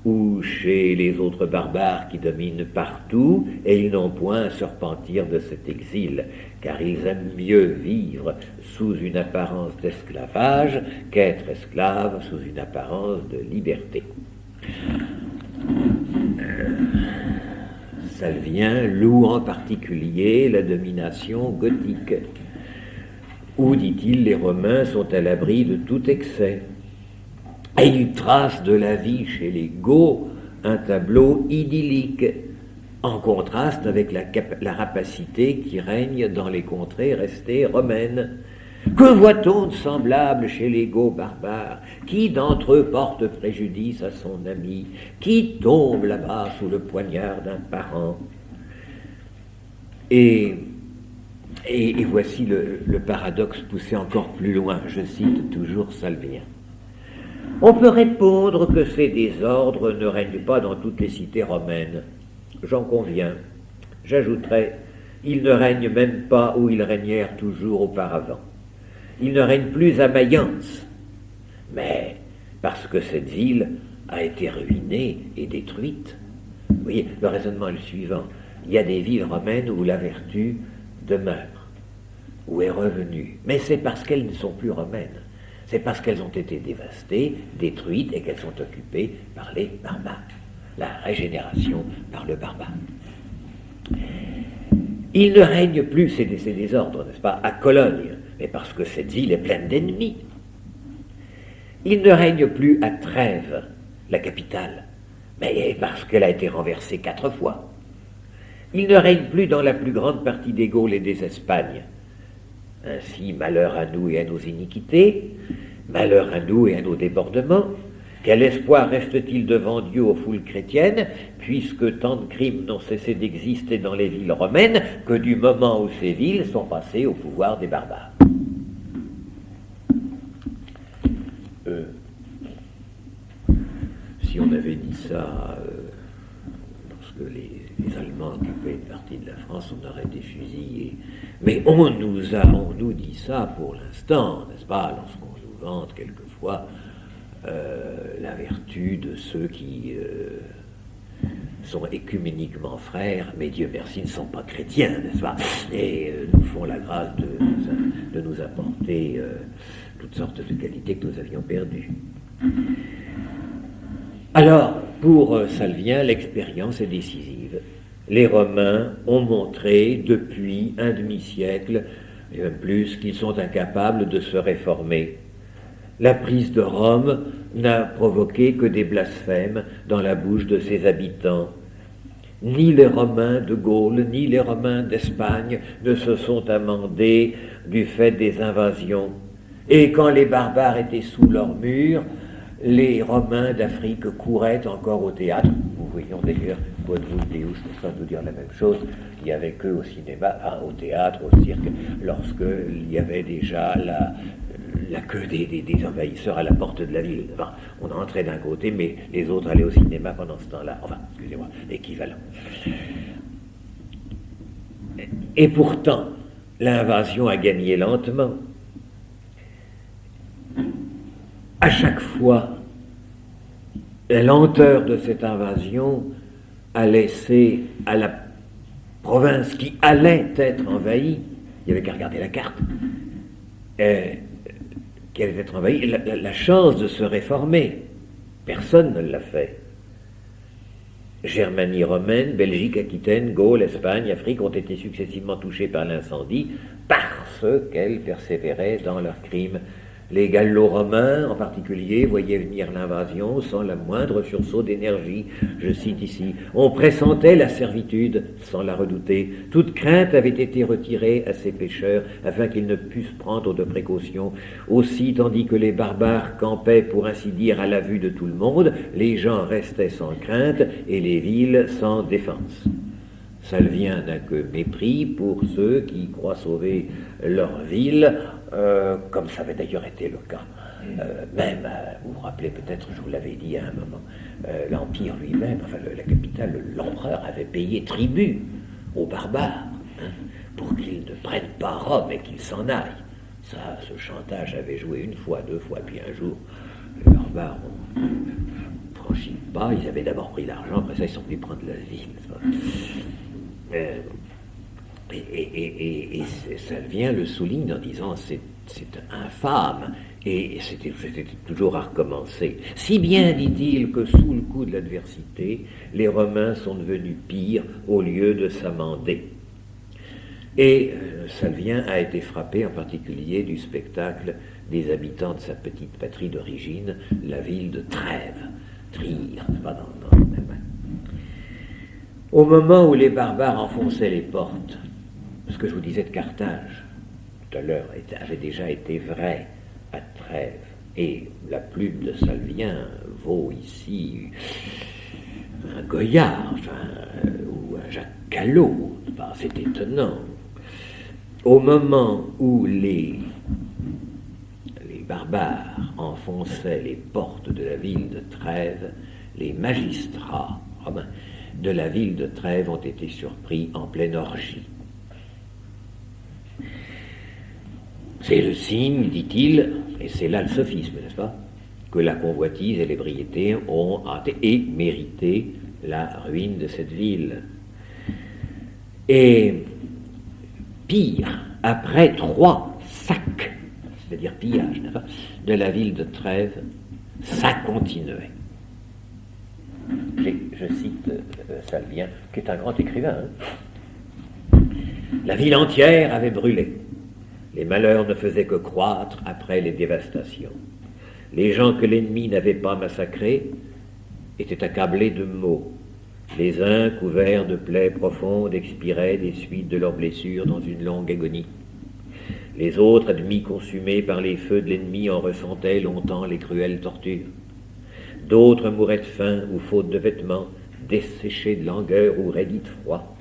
ou chez les autres barbares qui dominent partout, et ils n'ont point à se repentir de cet exil, car ils aiment mieux vivre sous une apparence d'esclavage qu'être esclaves sous une apparence de liberté. Salvien loue en particulier la domination gothique, où, dit-il, les Romains sont à l'abri de tout excès. Et il trace de la vie chez les Goths un tableau idyllique, en contraste avec la rapacité qui règne dans les contrées restées romaines. Que voit-on de semblable chez les Goths barbares? Qui d'entre eux porte préjudice à son ami? Qui tombe là-bas sous le poignard d'un parent? Et voici le paradoxe poussé encore plus loin. Je cite toujours Salvien. On peut répondre que ces désordres ne règnent pas dans toutes les cités romaines. J'en conviens. J'ajouterais, ils ne règnent même pas où ils régnèrent toujours auparavant. Ils ne règnent plus à Mayence, mais parce que cette ville a été ruinée et détruite. Vous voyez, le raisonnement est le suivant. Il y a des villes romaines où la vertu demeure, où est revenue, mais c'est parce qu'elles ne sont plus romaines. C'est parce qu'elles ont été dévastées, détruites et qu'elles sont occupées par les barbares. la régénération par le barbare. Il ne règne plus ces désordres, n'est-ce pas, à Cologne, mais parce que cette ville est pleine d'ennemis. Il ne règne plus à Trèves, la capitale, mais parce qu'elle a été renversée 4 fois. Il ne règne plus dans la plus grande partie des Gaules et des Espagnes. Ainsi, malheur à nous et à nos iniquités, malheur à nous et à nos débordements. Quel espoir reste-t-il devant Dieu aux foules chrétiennes, puisque tant de crimes n'ont cessé d'exister dans les villes romaines que du moment où ces villes sont passées au pouvoir des barbares. Si on avait dit ça lorsque les Allemands occupaient une partie de la France, on aurait été fusillés. Mais on nous dit ça pour l'instant, n'est-ce pas, lorsqu'on nous vante quelquefois la vertu de ceux qui sont écuméniquement frères, mais Dieu merci ne sont pas chrétiens, n'est-ce pas, et nous font la grâce de nous apporter toutes sortes de qualités que nous avions perdues. Alors, pour Salvien, l'expérience est décisive. Les Romains ont montré depuis un demi-siècle, et même plus, qu'ils sont incapables de se réformer. La prise de Rome n'a provoqué que des blasphèmes dans la bouche de ses habitants. Ni les Romains de Gaule, ni les Romains d'Espagne ne se sont amendés du fait des invasions. Et quand les barbares étaient sous leurs murs, les Romains d'Afrique couraient encore au théâtre. Nous voyons d'ailleurs Quodvus Deus nous dire la même chose. Il y avait qu'eux au cinéma, au théâtre, au cirque, lorsqu'il y avait déjà la queue des envahisseurs à la porte de la ville. Enfin, on entrait d'un côté, mais les autres allaient au cinéma pendant ce temps-là. Enfin, excusez-moi, équivalent. Et pourtant, l'invasion a gagné lentement. À chaque fois, la lenteur de cette invasion a laissé à la province qui allait être envahie, il n'y avait qu'à regarder la carte, qui allait être envahie, la chance de se réformer. Personne ne l'a fait. Germanie romaine, Belgique, Aquitaine, Gaule, Espagne, Afrique ont été successivement touchées par l'incendie parce qu'elles persévéraient dans leurs crimes. Les Gallo-Romains, en particulier, voyaient venir l'invasion sans le moindre sursaut d'énergie. Je cite ici, « On pressentait la servitude sans la redouter. Toute crainte avait été retirée à ces pécheurs afin qu'ils ne pussent prendre de précautions. Aussi, tandis que les barbares campaient, pour ainsi dire, à la vue de tout le monde, les gens restaient sans crainte et les villes sans défense. » Salvien n'a que mépris pour ceux qui croient sauver leur ville, comme ça avait d'ailleurs été le cas. Vous vous rappelez peut-être, je vous l'avais dit à un moment, l'Empire lui-même, enfin la capitale, l'empereur avait payé tribut aux barbares pour qu'ils ne prennent pas Rome et qu'ils s'en aillent. Ça, ce chantage avait joué 1 fois, 2 fois, puis un jour, les barbares ont franchi le pas, ils avaient d'abord pris l'argent, après ça ils sont venus prendre la ville. Et Salvien le souligne en disant c'est infâme, et c'était toujours à recommencer. Si bien, dit-il, que sous le coup de l'adversité, les Romains sont devenus pires au lieu de s'amender. Et Salvien a été frappé en particulier du spectacle des habitants de sa petite patrie d'origine, la ville de Trèves, Trier, c'est pas dans le même. Au moment où les barbares enfonçaient les portes, ce que je vous disais de Carthage, tout à l'heure, avait déjà été vrai à Trèves, et la plume de Salvien vaut ici un Goyard, ou un Jacques Callot, c'est étonnant. Au moment où les barbares enfonçaient les portes de la ville de Trèves, les magistrats romains de la ville de Trèves ont été surpris en pleine orgie. C'est le signe, dit-il, et c'est là le sophisme, n'est-ce pas, que la convoitise et l'ébriété ont mérité la ruine de cette ville. Et pire, après 3 sacs, c'est-à-dire pillages, n'est-ce pas, de la ville de Trèves, ça continuait. Je cite Salvien, qui est un grand écrivain. La ville entière avait brûlé. Les malheurs ne faisaient que croître après les dévastations. Les gens que l'ennemi n'avait pas massacrés étaient accablés de maux. Les uns, couverts de plaies profondes, expiraient des suites de leurs blessures dans une longue agonie. Les autres, à demi consumés par les feux de l'ennemi, en ressentaient longtemps les cruelles tortures. D'autres mouraient de faim ou faute de vêtements, desséchés de langueur ou raidis de froid.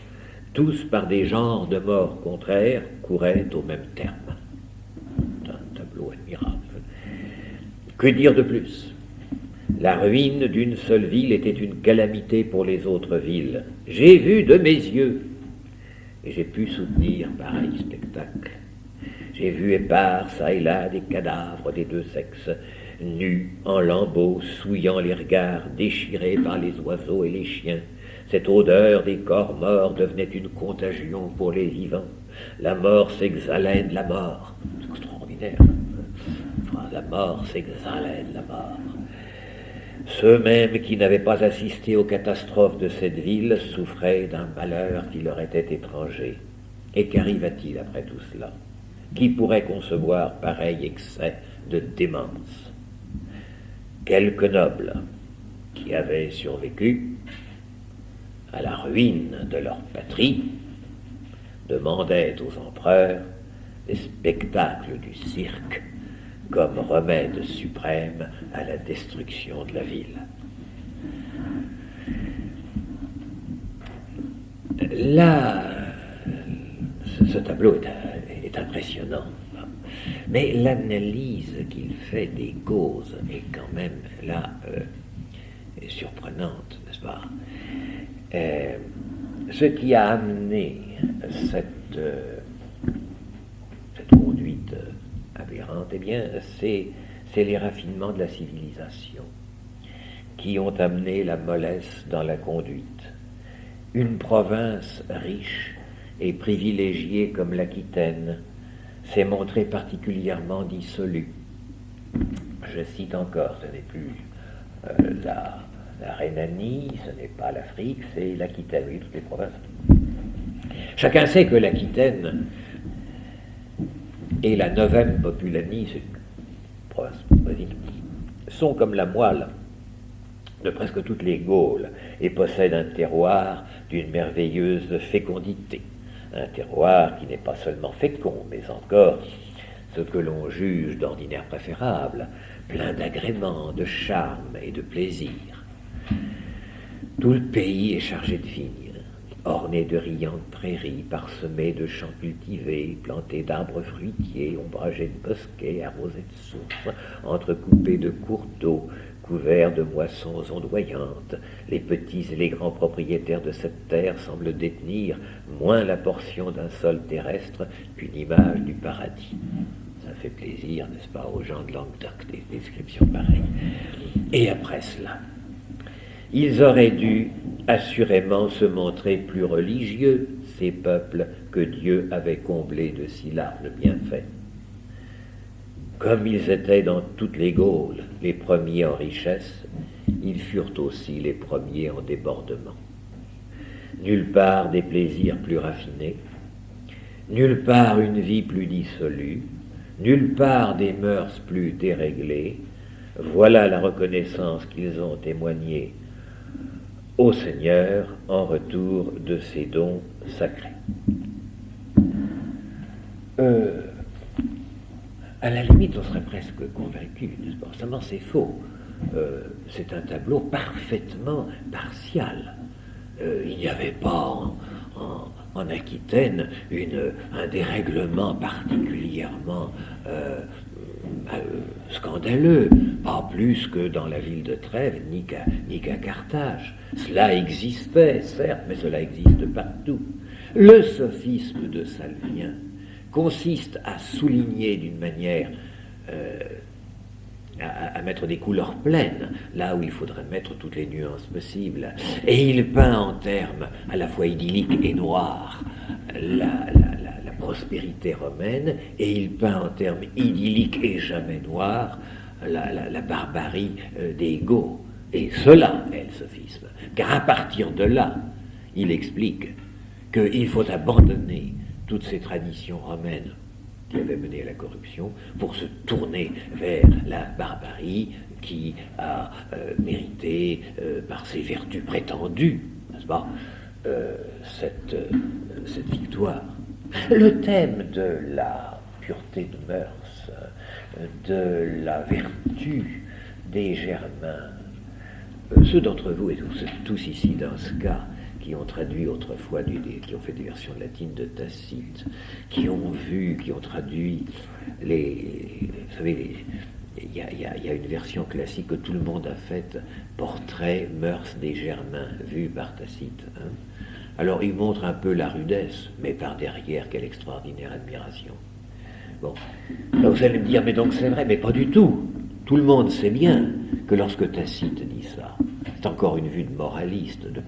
Tous, par des genres de morts contraires, couraient au même terme. C'est un tableau admirable. Que dire de plus ? La ruine d'une seule ville était une calamité pour les autres villes. J'ai vu de mes yeux, et j'ai pu soutenir pareil spectacle. J'ai vu épars, çà et là, des cadavres des deux sexes, nus, en lambeaux, souillant les regards, déchirés par les oiseaux et les chiens. Cette odeur des corps morts devenait une contagion pour les vivants. La mort s'exhalait de la mort. C'est extraordinaire. La mort s'exhalait de la mort. Ceux mêmes qui n'avaient pas assisté aux catastrophes de cette ville souffraient d'un malheur qui leur était étranger. Et qu'arriva-t-il après tout cela ? Qui pourrait concevoir pareil excès de démence ? Quelques nobles qui avaient survécu à la ruine de leur patrie demandaient aux empereurs des spectacles du cirque comme remède suprême à la destruction de la ville. Là, ce tableau est impressionnant, mais l'analyse qu'il fait des causes est quand même là surprenante, n'est-ce pas ? Ce qui a amené cette conduite aberrante, eh bien, c'est les raffinements de la civilisation qui ont amené la mollesse dans la conduite. Une province riche et privilégiée comme l'Aquitaine s'est montrée particulièrement dissolue. Je cite encore, ce n'est plus la Rhénanie, ce n'est pas l'Afrique, c'est l'Aquitaine, oui, toutes les provinces. Chacun sait que l'Aquitaine et la 9e Populanie, c'est une province voisine, sont comme la moelle de presque toutes les Gaules et possèdent un terroir d'une merveilleuse fécondité. Un terroir qui n'est pas seulement fécond, mais encore ce que l'on juge d'ordinaire préférable, plein d'agréments, de charme et de plaisir. Tout le pays est chargé de vignes, orné de riantes prairies, parsemées de champs cultivés, plantés d'arbres fruitiers, ombragés de bosquets, arrosés de sources, entrecoupés de cours d'eau, couverts de moissons ondoyantes. Les petits et les grands propriétaires de cette terre semblent détenir moins la portion d'un sol terrestre qu'une image du paradis. Ça fait plaisir, n'est-ce pas, aux gens de Languedoc, des descriptions pareilles. Et après cela, ils auraient dû assurément se montrer plus religieux, ces peuples que Dieu avait comblés de si larges bienfaits. Comme ils étaient dans toutes les Gaules les premiers en richesse, ils furent aussi les premiers en débordement. Nulle part des plaisirs plus raffinés, nulle part une vie plus dissolue, nulle part des mœurs plus déréglées. Voilà la reconnaissance qu'ils ont témoignée au Seigneur en retour de ses dons sacrés. À la limite, on serait presque convaincu, n'est-ce pas ? Seulement, c'est faux. C'est un tableau parfaitement partial. Il n'y avait pas en Aquitaine un dérèglement particulièrement scandaleux, pas plus que dans la ville de Trèves, ni qu'à Carthage. Cela existait, certes, mais cela existe partout. Le sophisme de Salvien consiste à souligner d'une manière, à mettre des couleurs pleines, là où il faudrait mettre toutes les nuances possibles. Et il peint en termes à la fois idylliques et noirs la prospérité romaine, et il peint en termes idylliques et jamais noirs la barbarie des Goths. Et cela est le sophisme, car à partir de là, il explique qu'il faut abandonner toutes ces traditions romaines qui avaient mené à la corruption pour se tourner vers la barbarie qui a mérité, par ses vertus prétendues, n'est-ce pas, cette victoire. Le thème de la pureté de mœurs, de la vertu des Germains, ceux d'entre vous, et tous ici dans ce cas, qui ont traduit autrefois, qui ont fait des versions latines de Tacite, qui ont traduit vous savez, il y a une version classique que tout le monde a faite, Portrait, mœurs des Germains, vu par Tacite. Hein. Alors il montre un peu la rudesse, mais par derrière, quelle extraordinaire admiration. Bon, là vous allez me dire, mais donc c'est vrai, mais pas du tout. Tout le monde sait bien que lorsque Tacite dit ça, c'est encore une vue de moraliste, de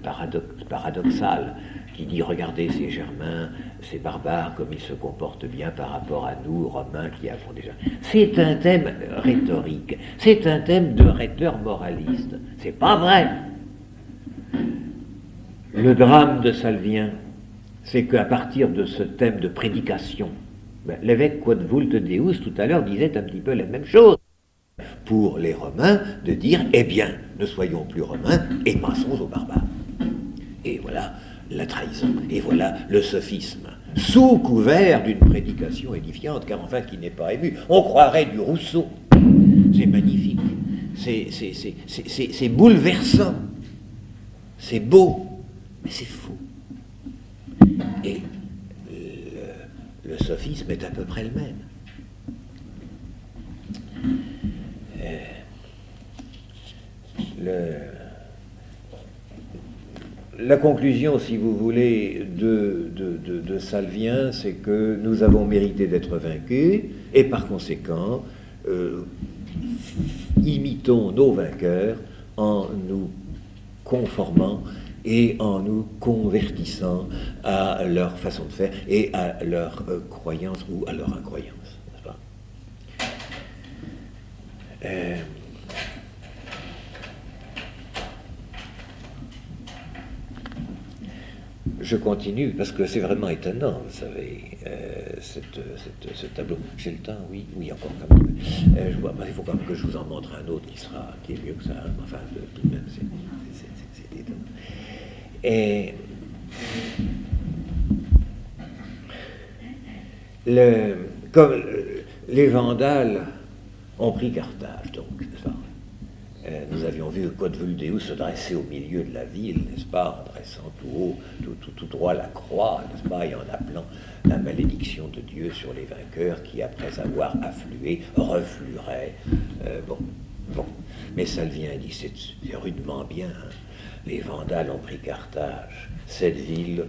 paradoxal, qui dit, regardez ces Germains, ces barbares, comme ils se comportent bien par rapport à nous, Romains, qui avons déjà... C'est un thème rhétorique, c'est un thème de rhéteur moraliste. C'est pas vrai. Le drame de Salvien, c'est qu'à partir de ce thème de prédication, l'évêque Quod vult Deus, tout à l'heure, disait un petit peu la même chose. Pour les Romains, de dire, eh bien, ne soyons plus Romains et passons aux barbares. Et voilà la trahison, et voilà le sophisme, sous couvert d'une prédication édifiante, car enfin, qui n'est pas ému. On croirait du Rousseau. C'est magnifique, c'est bouleversant, c'est beau, mais c'est faux. Et le sophisme est à peu près le même. La conclusion, si vous voulez, de Salvien, c'est que nous avons mérité d'être vaincus, et par conséquent, imitons nos vainqueurs en nous conformant et en nous convertissant à leur façon de faire et à leur croyance ou à leur incroyance, n'est-ce pas? Je continue, parce que c'est vraiment étonnant, vous savez, ce tableau. J'ai le temps, oui, encore quand même. Il faut quand même que je vous en montre un autre qui est mieux que ça, hein. Enfin, tout de même, c'est étonnant. Et comme les Vandales ont pris Carthage, donc, n'est-ce pas? Nous avions vu Quod vult Deus se dresser au milieu de la ville, n'est-ce pas, en dressant tout haut, tout droit la croix, n'est-ce pas, et en appelant la malédiction de Dieu sur les vainqueurs qui, après avoir afflué, reflueraient. Bon. Mais Salvien dit, c'est rudement bien, hein. Les Vandales ont pris Carthage, cette ville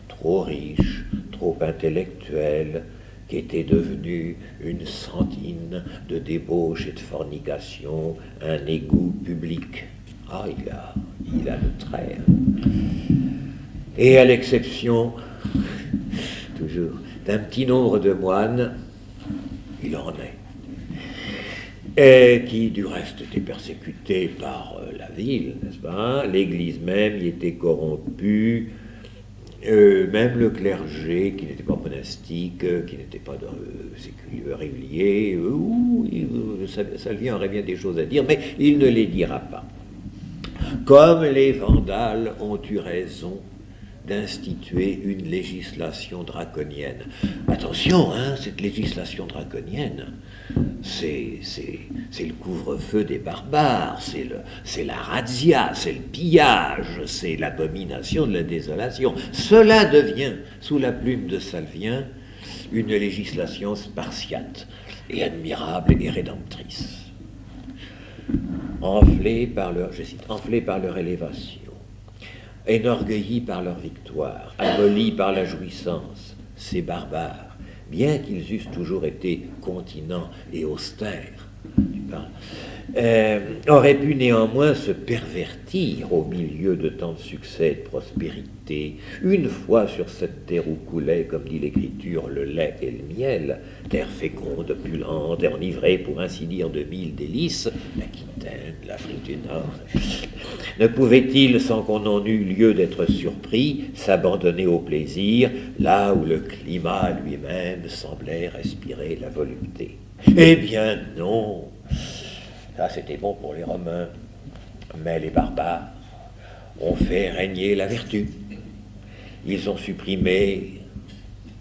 trop riche, trop intellectuelle, qui était devenue une sentine de débauche et de fornication, un égout public. Ah, il a le trait. Hein. Et à l'exception, toujours, d'un petit nombre de moines, il en est, et qui du reste étaient persécutés par la ville, n'est-ce pas? L'Église même y était corrompue. Même le clergé, qui n'était pas monastique, qui n'était pas régulier, Salvien aurait bien des choses à dire, mais il ne les dira pas. Comme les Vandales ont eu raison d'instituer une législation draconienne. Attention, hein, cette législation draconienne, c'est le couvre-feu des barbares, c'est la razzia, c'est le pillage, c'est l'abomination de la désolation. Cela devient, sous la plume de Salvien, une législation spartiate et admirable et rédemptrice. Enflés par leur élévation, énorgueillis par leur victoire, amolis par la jouissance, ces barbares, bien qu'ils eussent toujours été continents et austères, aurait pu néanmoins se pervertir au milieu de tant de succès et de prospérité, une fois sur cette terre où coulait, comme dit l'Écriture, le lait et le miel, terre féconde, opulente et enivrée, pour ainsi dire, de mille délices, l'Aquitaine, l'Afrique du Nord. Ne pouvait-il, sans qu'on en eût lieu d'être surpris, s'abandonner au plaisir, là où le climat lui-même semblait respirer la volupté? Eh bien non. Ça, c'était bon pour les Romains. Mais les barbares ont fait régner la vertu. Ils ont supprimé,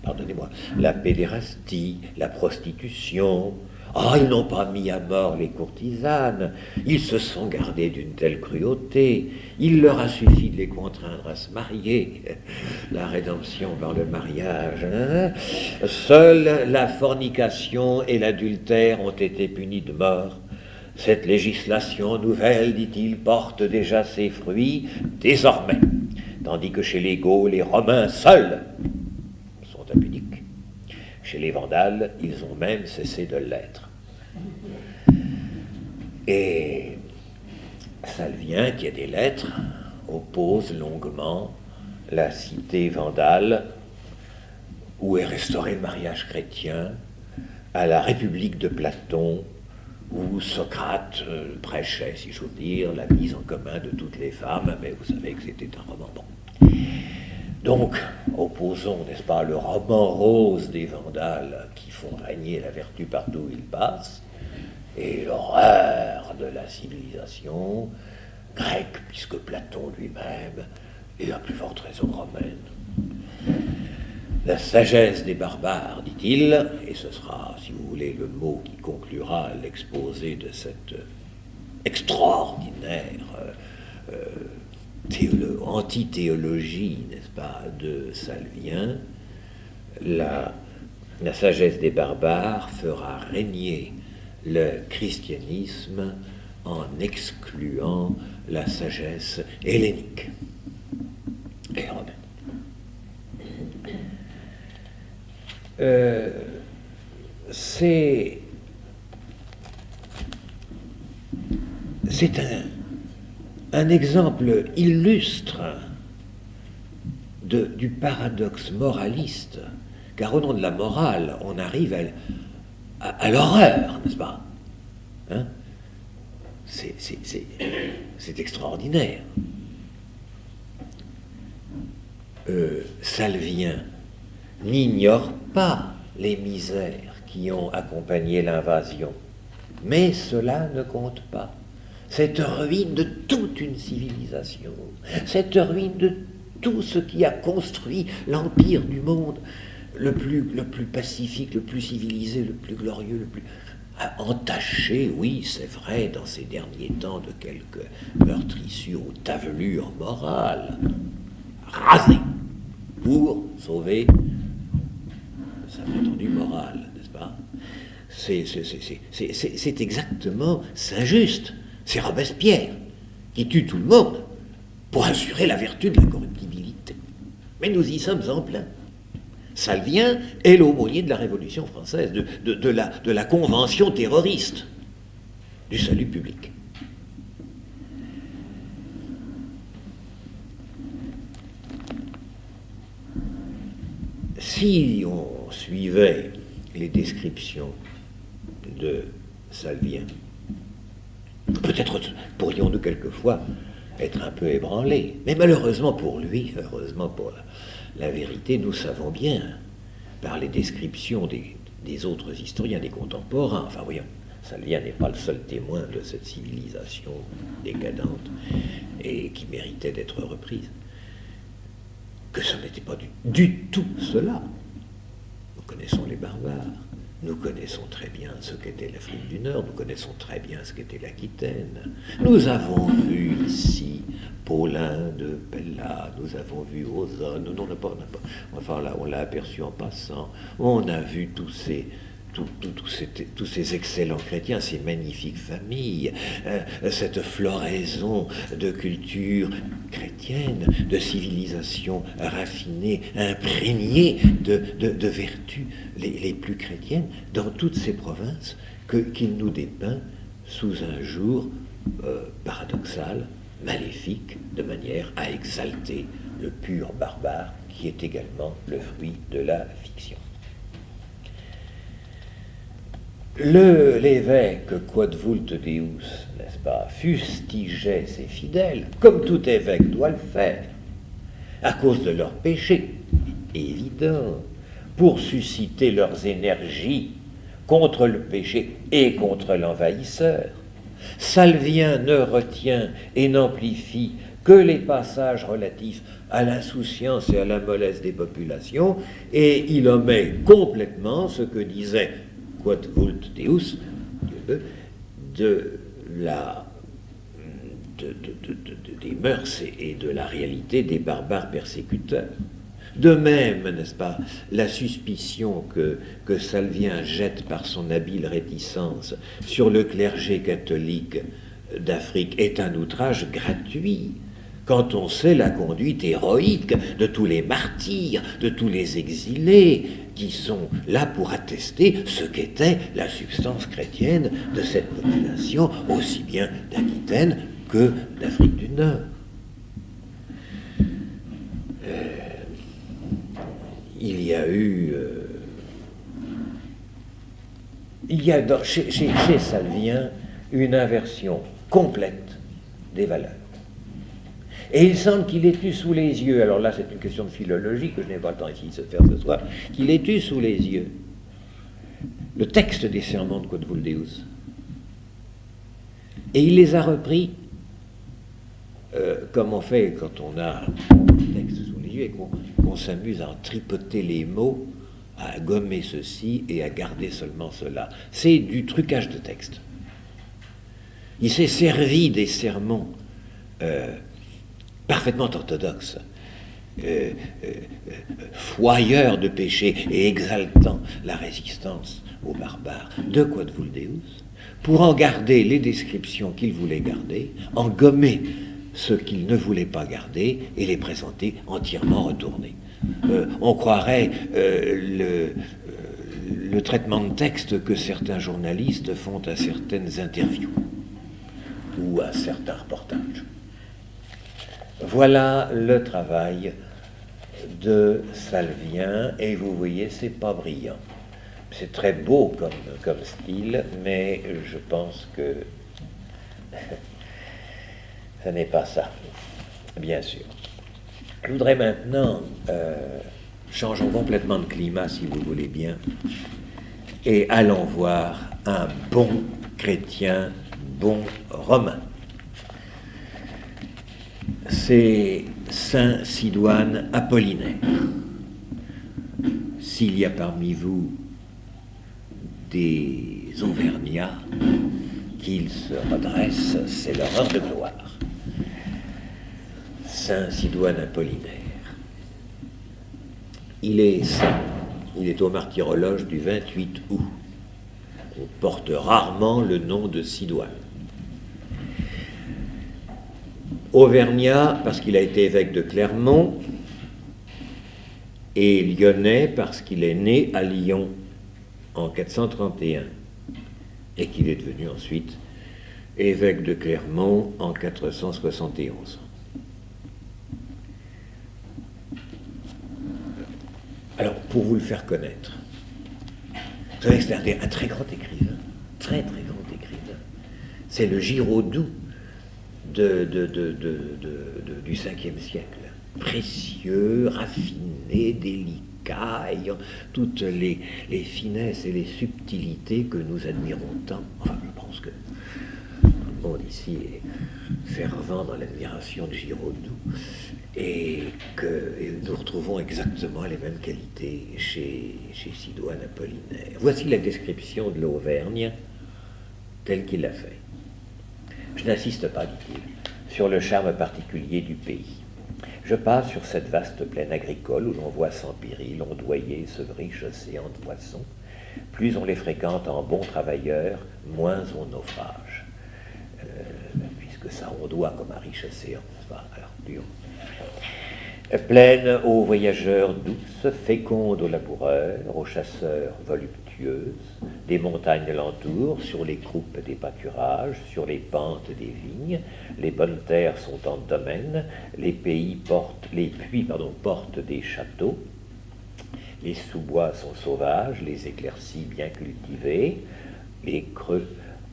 pardonnez-moi, la pédérastie, la prostitution. Ah, ils n'ont pas mis à mort les courtisanes. Ils se sont gardés d'une telle cruauté. Il leur a suffi de les contraindre à se marier. La rédemption par le mariage. Hein? Seule la fornication et l'adultère ont été punis de mort. Cette législation nouvelle, dit-il, porte déjà ses fruits désormais, tandis que chez les Gauls, les Romains seuls sont impudiques. Chez les Vandales, ils ont même cessé de l'être. Et Salvien, qui a des lettres, oppose longuement la cité vandale, où est restauré le mariage chrétien, à la République de Platon, où Socrate prêchait, si j'ose dire, la mise en commun de toutes les femmes, mais vous savez que c'était un roman bon. Donc, opposons, n'est-ce pas, le roman rose des Vandales qui font régner la vertu partout où ils passent, et l'horreur de la civilisation grecque, puisque Platon lui-même est à plus forte raison romaine. La sagesse des barbares, dit-il, et ce sera, si vous voulez, le mot qui conclura l'exposé de cette extraordinaire antithéologie, n'est-ce pas, de Salvien. La sagesse des barbares fera régner le christianisme en excluant la sagesse hellénique et romaine. C'est un exemple illustre du paradoxe moraliste, car au nom de la morale, on arrive à l'horreur, n'est-ce pas, hein? C'est extraordinaire. Salvien n'ignore pas les misères qui ont accompagné l'invasion, mais cela ne compte pas. Cette ruine de toute une civilisation, cette ruine de tout ce qui a construit l'empire du monde, le plus pacifique, le plus civilisé, le plus glorieux, le plus entaché, oui, c'est vrai, dans ces derniers temps, de quelques meurtrissures ou tavelures morales, rasé pour sauver sa prétendue morale, n'est-ce pas? C'est exactement Saint-Just, c'est Robespierre qui tue tout le monde pour assurer la vertu de l'incorruptibilité. Mais nous y sommes en plein. Salvien est l'aumônier de la Révolution française, de la convention terroriste, du salut public. Si on suivait les descriptions de Salvien, peut-être pourrions-nous quelquefois être un peu ébranlés, mais malheureusement pour lui, heureusement pour la vérité, nous savons bien, par les descriptions des autres historiens, des contemporains, enfin voyons, Salvien n'est pas le seul témoin de cette civilisation décadente et qui méritait d'être reprise, que ce n'était pas du tout cela. Nous connaissons les barbares, nous connaissons très bien ce qu'était l'Afrique du Nord, nous connaissons très bien ce qu'était l'Aquitaine. Nous avons vu ici Paulin de Pella, nous avons vu Ozone, enfin là on l'a aperçu en passant, on a vu tous ces excellents chrétiens, ces magnifiques familles, cette floraison de culture chrétienne, de civilisation raffinée, imprégnée de vertus les plus chrétiennes, dans toutes ces provinces qu'il nous dépeint sous un jour paradoxal, maléfique, de manière à exalter le pur barbare qui est également le fruit de la fiction. L'évêque Quod vult Deus, n'est-ce pas, fustigeait ses fidèles, comme tout évêque doit le faire, à cause de leurs péchés, évident, pour susciter leurs énergies contre le péché et contre l'envahisseur. Salvien ne retient et n'amplifie que les passages relatifs à l'insouciance et à la mollesse des populations, et il omet complètement ce que disait Quod vult Deus, des mœurs et de la réalité des barbares persécuteurs. De même, n'est-ce pas, la suspicion que Salvien jette par son habile réticence sur le clergé catholique d'Afrique est un outrage gratuit, quand on sait la conduite héroïque de tous les martyrs, de tous les exilés, qui sont là pour attester ce qu'était la substance chrétienne de cette population, aussi bien d'Aquitaine que d'Afrique du Nord. Il y a eu... chez Salvien une inversion complète des valeurs. Et il semble qu'il ait eu sous les yeux, alors là c'est une question de philologie que je n'ai pas le temps ici de se faire ce soir, qu'il ait eu sous les yeux le texte des sermons de Quod vult Deus. Et il les a repris comme on fait quand on a le texte sous les yeux et qu'on s'amuse à en tripoter les mots, à gommer ceci et à garder seulement cela. C'est du trucage de texte. Il s'est servi des sermons parfaitement orthodoxes, foyeurs de péché et exaltant la résistance aux barbares de Quod vult Deus, pour en garder les descriptions qu'il voulait garder, en gommer ce qu'il ne voulait pas garder et les présenter entièrement retournés. On croirait le traitement de texte que certains journalistes font à certaines interviews ou à certains reportages. Voilà le travail de Salvien, et vous voyez, c'est pas brillant. C'est très beau comme style, mais je pense que ce n'est pas ça, bien sûr. Je voudrais maintenant, changeons complètement de climat si vous voulez bien, et allons voir un bon chrétien, bon romain. C'est saint Sidoine Apollinaire. S'il y a parmi vous des Auvergnats, qu'ils se redressent, c'est leur heure de gloire. Saint Sidoine Apollinaire. Il est saint, il est au martyrologe du 28 août. On porte rarement le nom de Sidoine. Auvergnat parce qu'il a été évêque de Clermont, et lyonnais parce qu'il est né à Lyon en 431 et qu'il est devenu ensuite évêque de Clermont en 471. Alors, pour vous le faire connaître, vous savez que c'est un très grand écrivain, très très grand écrivain. C'est le Giraudoux du 5e siècle. Précieux, raffiné, délicat, ayant toutes les finesses et les subtilités que nous admirons tant. Enfin, je pense que tout le monde ici est fervent dans l'admiration de Giraudoux, et que nous retrouvons exactement les mêmes qualités chez Sidoine Apollinaire. Voici la description de l'Auvergne telle qu'il l'a fait. Je n'insiste pas, dit-il, sur le charme particulier du pays. Je passe sur cette vaste plaine agricole où l'on voit sans péril ondoyer ce riche océan de poissons. Plus on les fréquente en bons travailleurs, moins on naufrage. Puisque ça ondoie comme un riche océan, alors plus on... Plaine aux voyageurs douces, féconde aux laboureurs, aux chasseurs voluptueux, montueuses, des montagnes l'entourent, sur les croupes des pâturages, sur les pentes des vignes, les bonnes terres sont en domaine, les puits portent des châteaux, les sous-bois sont sauvages, les éclaircies bien cultivées, les creux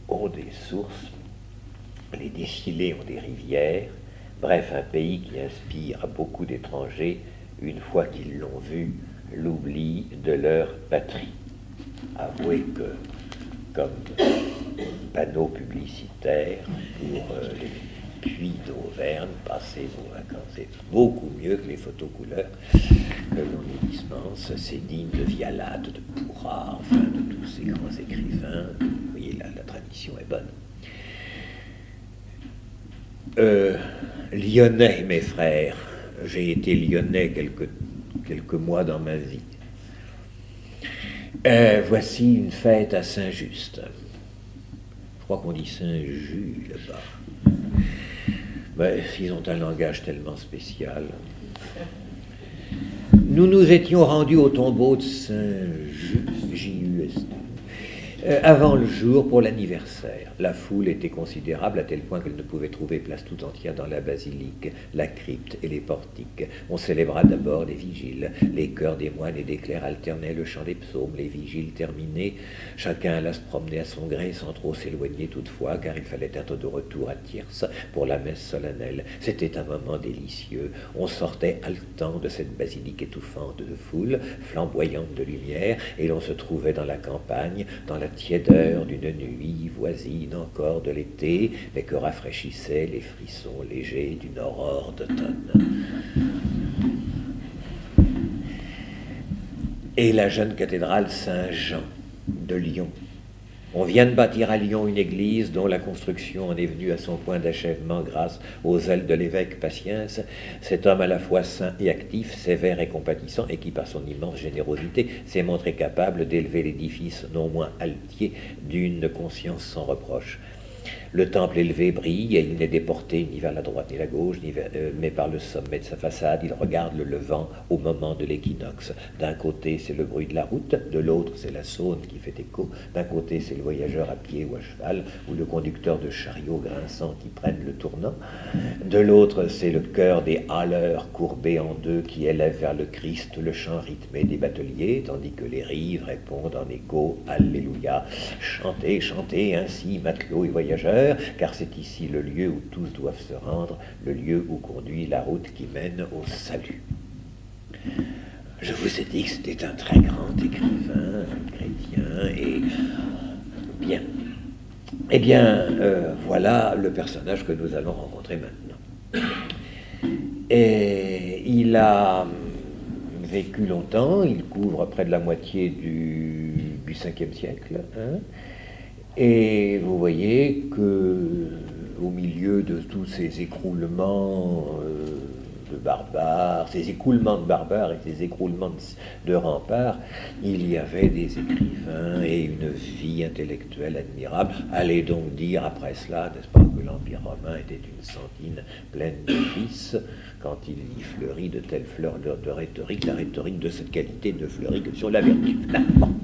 ont des sources, les défilés ont des rivières, bref, un pays qui inspire à beaucoup d'étrangers, une fois qu'ils l'ont vu, l'oubli de leur patrie. Avouez que, comme panneau publicitaire pour les puits d'Auvergne, passez vos vacances, c'est beaucoup mieux que les photos couleurs que l'on y dispense. C'est digne de Vialat, de Pourrat, enfin de tous ces grands écrivains. Vous voyez, la tradition est bonne. Lyonnais, mes frères, j'ai été lyonnais quelques mois dans ma vie. Voici une fête à Saint-Just. Je crois qu'on dit Saint-Just là-bas. Ben, ils ont un langage tellement spécial. Nous nous étions rendus au tombeau de Saint-Just, J-U-S-T, avant le jour pour l'anniversaire. La foule était considérable à tel point qu'elle ne pouvait trouver place tout entière dans la basilique, la crypte et les portiques. On célébra d'abord les vigiles. Les chœurs des moines et des clercs alternaient le chant des psaumes. Les vigiles terminés, chacun alla se promener à son gré sans trop s'éloigner toutefois, car il fallait être de retour à Tierce pour la messe solennelle. C'était un moment délicieux. On sortait haletant de cette basilique étouffante de foule, flamboyante de lumière, et l'on se trouvait dans la campagne, dans la tiédeur d'une nuit voisine encore de l'été, mais que rafraîchissaient les frissons légers d'une aurore d'automne. Et la jeune cathédrale Saint-Jean de Lyon. On vient de bâtir à Lyon une église dont la construction en est venue à son point d'achèvement grâce aux ailes de l'évêque Patience, cet homme à la fois saint et actif, sévère et compatissant, et qui par son immense générosité s'est montré capable d'élever l'édifice non moins altier d'une conscience sans reproche. Le temple élevé brille, et il n'est déporté ni vers la droite ni la gauche, mais par le sommet de sa façade. Il regarde le levant au moment de l'équinoxe. D'un côté, c'est le bruit de la route, de l'autre, c'est la Saône qui fait écho. D'un côté, c'est le voyageur à pied ou à cheval, ou le conducteur de chariot grinçant qui prennent le tournant. De l'autre, c'est le chœur des hâleurs courbés en deux qui élèvent vers le Christ le chant rythmé des bateliers, tandis que les rives répondent en écho « Alléluia ». Chantez, chantez ainsi, matelots et voyageurs, car c'est ici le lieu où tous doivent se rendre, le lieu où conduit la route qui mène au salut. Je vous ai dit que c'était un très grand écrivain, un chrétien, et bien. Eh bien, voilà le personnage que nous allons rencontrer maintenant. Et il a vécu longtemps, il couvre près de la moitié du 5e siècle, hein. Et vous voyez que, au milieu de tous ces écroulements de barbares, ces écoulements de barbares et ces écroulements de remparts, il y avait des écrivains et une vie intellectuelle admirable. Allez donc dire après cela, n'est-ce pas, que l'Empire romain était une sentine pleine de vices, quand il y fleurit de telles fleurs de rhétorique. La rhétorique de cette qualité ne fleurit que sur la vertu. Bon.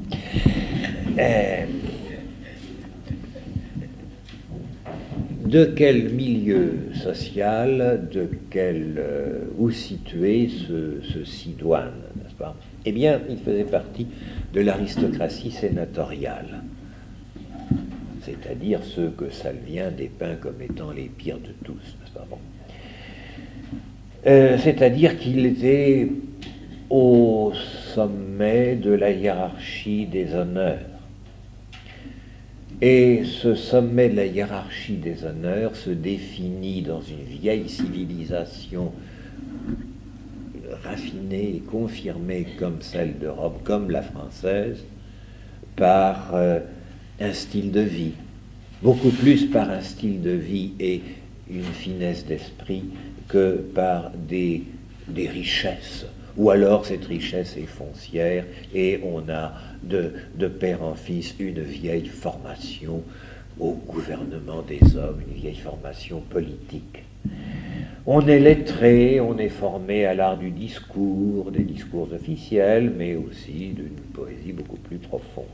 De quel milieu social, où situé ce Sidoine, n'est-ce pas? Eh bien, il faisait partie de l'aristocratie sénatoriale, c'est-à-dire ceux que Salvien dépeint comme étant les pires de tous, n'est-ce pas? Bon. C'est-à-dire qu'il était au sommet de la hiérarchie des honneurs. Et ce sommet de la hiérarchie des honneurs se définit dans une vieille civilisation raffinée et confirmée comme celle de Rome, comme la française, par un style de vie, beaucoup plus par un style de vie et une finesse d'esprit que par des richesses. Ou alors cette richesse est foncière et on a de père en fils une vieille formation au gouvernement des hommes, une vieille formation politique. On est lettré, on est formé à l'art du discours, des discours officiels, mais aussi d'une poésie beaucoup plus profonde.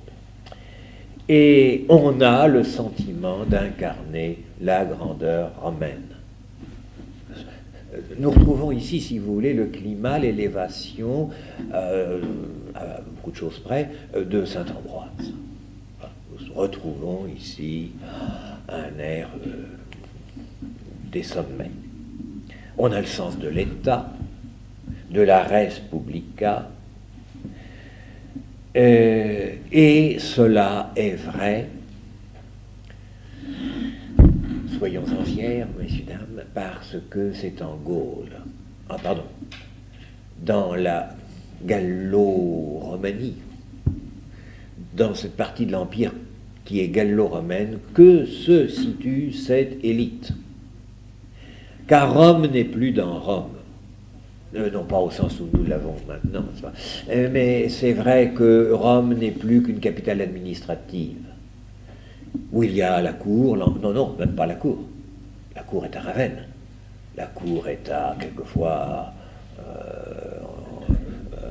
Et on a le sentiment d'incarner la grandeur romaine. Nous retrouvons ici, si vous voulez, le climat, l'élévation, à beaucoup de choses près, de Saint-Ambroise. Nous retrouvons ici un air des sommets. On a le sens de l'État, de la res publica, et cela est vrai, soyons-en fiers, messieurs, dames, parce que c'est en Gaule, dans la Gallo-Romanie, dans cette partie de l'Empire qui est gallo-romaine, que se situe cette élite. Car Rome n'est plus dans Rome. Non pas au sens où nous l'avons maintenant, mais c'est vrai que Rome n'est plus qu'une capitale administrative, où il y a la cour, non, même pas la cour. La cour est à Ravenne, la cour est à, quelquefois,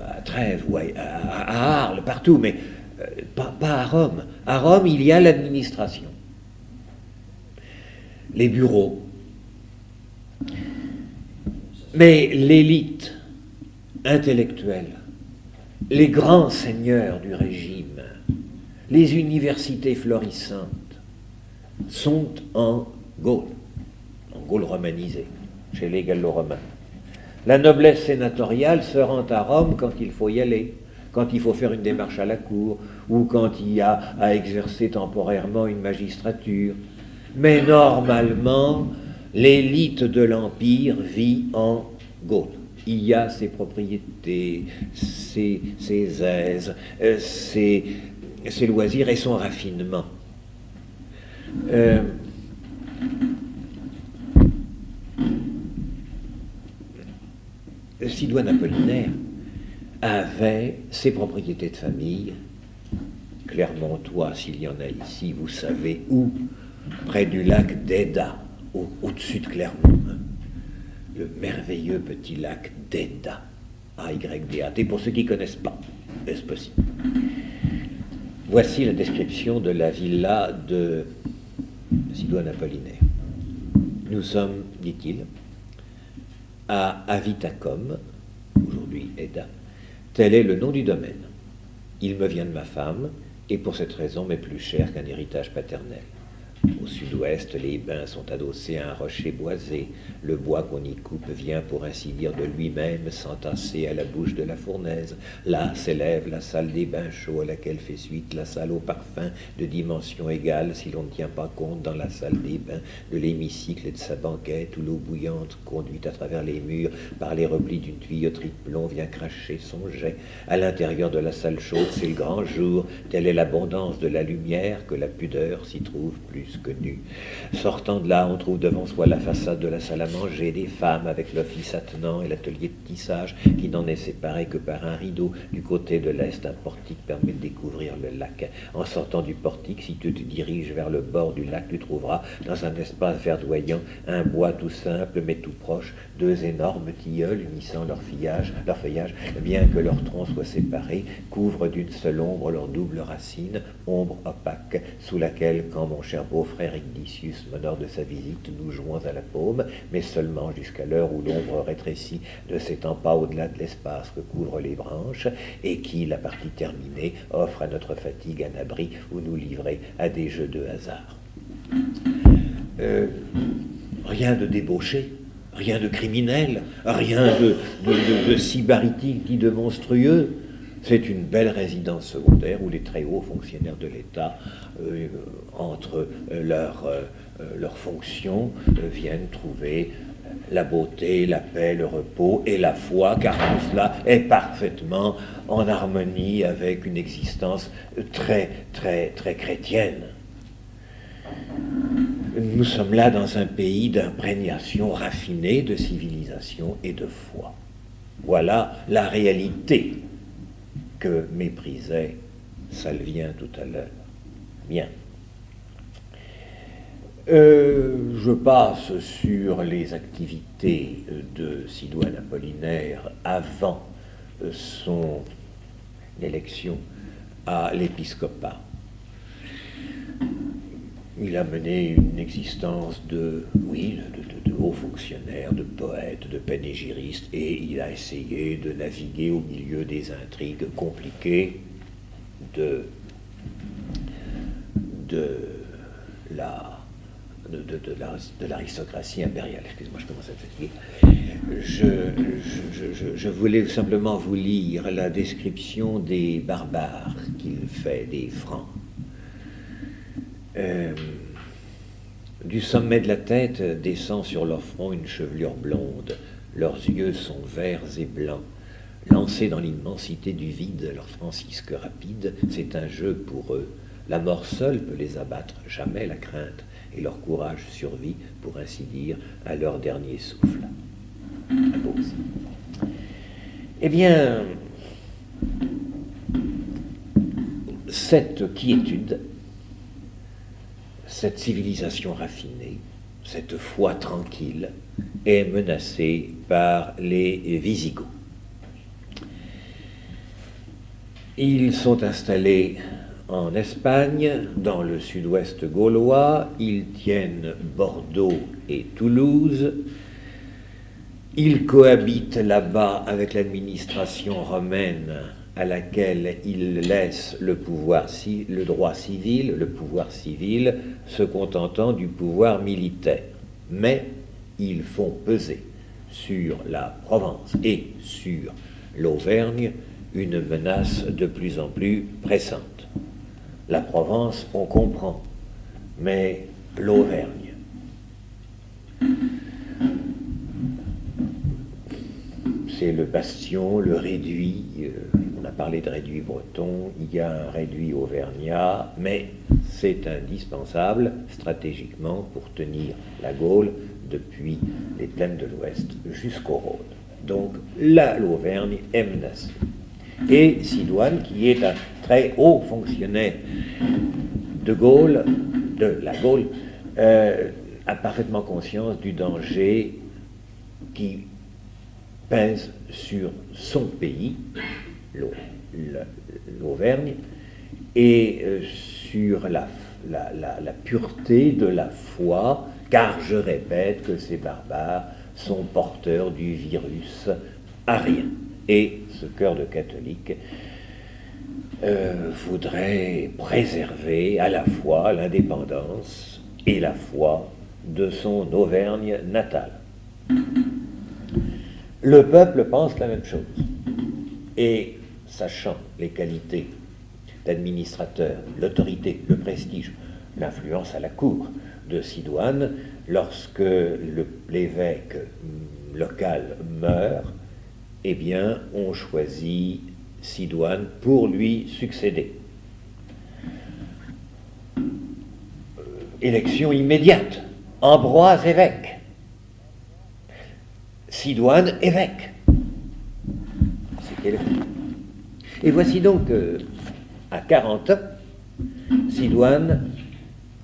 à Trèves, ou à Arles, partout, mais pas à Rome. À Rome, il y a l'administration, les bureaux. Mais l'élite intellectuelle, les grands seigneurs du régime, les universités florissantes sont en Gaule romanisée, chez les Gallo-Romains. La noblesse sénatoriale se rend à Rome quand il faut y aller, quand il faut faire une démarche à la cour, ou quand il y a à exercer temporairement une magistrature. Mais normalement, l'élite de l'Empire vit en Gaule. Il y a ses propriétés, ses aises, ses loisirs et son raffinement. Sidoine Apollinaire avait ses propriétés de famille, Clermontois, s'il y en a ici, vous savez où, près du lac d'Edda, au-dessus de Clermont, le merveilleux petit lac d'Edda, A-Y-D-A-T, pour ceux qui ne connaissent pas, est-ce possible? Voici la description de la villa de Sidoine Apollinaire. Nous sommes, dit-il, à Avitacum, aujourd'hui Edda, tel est le nom du domaine. Il me vient de ma femme, et pour cette raison m'est plus cher qu'un héritage paternel. Au sud-ouest, les bains sont adossés à un rocher boisé. Le bois qu'on y coupe vient, pour ainsi dire, de lui-même s'entasser à la bouche de la fournaise. Là s'élève la salle des bains chauds à laquelle fait suite la salle au parfum de dimension égale, si l'on ne tient pas compte dans la salle des bains de l'hémicycle et de sa banquette où l'eau bouillante, conduite à travers les murs par les replis d'une tuyauterie de plomb, vient cracher son jet. À l'intérieur de la salle chaude, c'est le grand jour. Telle est l'abondance de la lumière que la pudeur s'y trouve plus que nue. Sortant de là, on trouve devant soi la façade de la salle à manger, des femmes avec l'office attenant et l'atelier de tissage qui n'en est séparé que par un rideau. Du côté de l'est, un portique permet de découvrir le lac. En sortant du portique, si tu te diriges vers le bord du lac, tu trouveras dans un espace verdoyant un bois tout simple mais tout proche, deux énormes tilleuls unissant leur feuillage, bien que leurs troncs soient séparés, couvrent d'une seule ombre leur double racine, ombre opaque, sous laquelle, quand mon cher beau-frère Ignatius m'honore de sa visite, nous jouons à la paume, mais seulement jusqu'à l'heure où l'ombre rétrécit, ne s'étend pas au-delà de l'espace que couvrent les branches, et qui, la partie terminée, offre à notre fatigue un abri où nous livrer à des jeux de hasard. Rien de débauché, rien de criminel, rien de sybaritique ni de monstrueux. C'est une belle résidence secondaire où les très hauts fonctionnaires de l'État, entre leurs fonctions, viennent trouver la beauté, la paix, le repos et la foi, car tout cela est parfaitement en harmonie avec une existence très, très, très chrétienne. Nous sommes là dans un pays d'imprégnation raffinée de civilisation et de foi. Voilà la réalité que méprisait Salvien tout à l'heure. Bien. Je passe sur les activités de Sidoine Apollinaire avant son élection à l'épiscopat. Il a mené une existence de haut fonctionnaire, de poète, de panégyriste, et il a essayé de naviguer au milieu des intrigues compliquées de l'aristocratie impériale. Excusez-moi, je commence à me fatiguer. Je voulais simplement vous lire la description des barbares qu'il fait, des Francs. Du sommet de la tête descend sur leur front une chevelure blonde, leurs yeux sont verts et blancs. Lancés dans l'immensité du vide, leur francisque rapide, c'est un jeu pour eux. La mort seule peut les abattre, jamais la crainte, et leur courage survit, pour ainsi dire, à leur dernier souffle. Beau aussi. Eh bien, cette quiétude, cette civilisation raffinée, cette foi tranquille, est menacée par les Wisigoths. Ils sont installés en Espagne, dans le sud-ouest gaulois, ils tiennent Bordeaux et Toulouse, ils cohabitent là-bas avec l'administration romaine à laquelle ils laissent le droit civil, le pouvoir civil, se contentant du pouvoir militaire. Mais ils font peser sur la Provence et sur l'Auvergne une menace de plus en plus pressante. La Provence, on comprend, mais l'Auvergne. C'est le bastion, le réduit, on a parlé de réduit breton, il y a un réduit auvergnat, mais c'est indispensable stratégiquement pour tenir la Gaule depuis les plaines de l'Ouest jusqu'au Rhône. Donc là, l'Auvergne est menacée. Et Sidoine, qui est un très haut fonctionnaire de la Gaule, a parfaitement conscience du danger qui pèse sur son pays, l'Auvergne, et sur la pureté de la foi, car je répète que ces barbares sont porteurs du virus arien. Et ce cœur de catholique voudrait préserver à la fois l'indépendance et la foi de son Auvergne natale. Le peuple pense la même chose. Et sachant les qualités d'administrateur, l'autorité, le prestige, l'influence à la cour de Sidoine, lorsque l'évêque local meurt, eh bien, on choisit Sidoine pour lui succéder. Élection immédiate. Ambroise évêque. Sidoine évêque. C'est quel... Et voici donc à 40 ans, Sidoine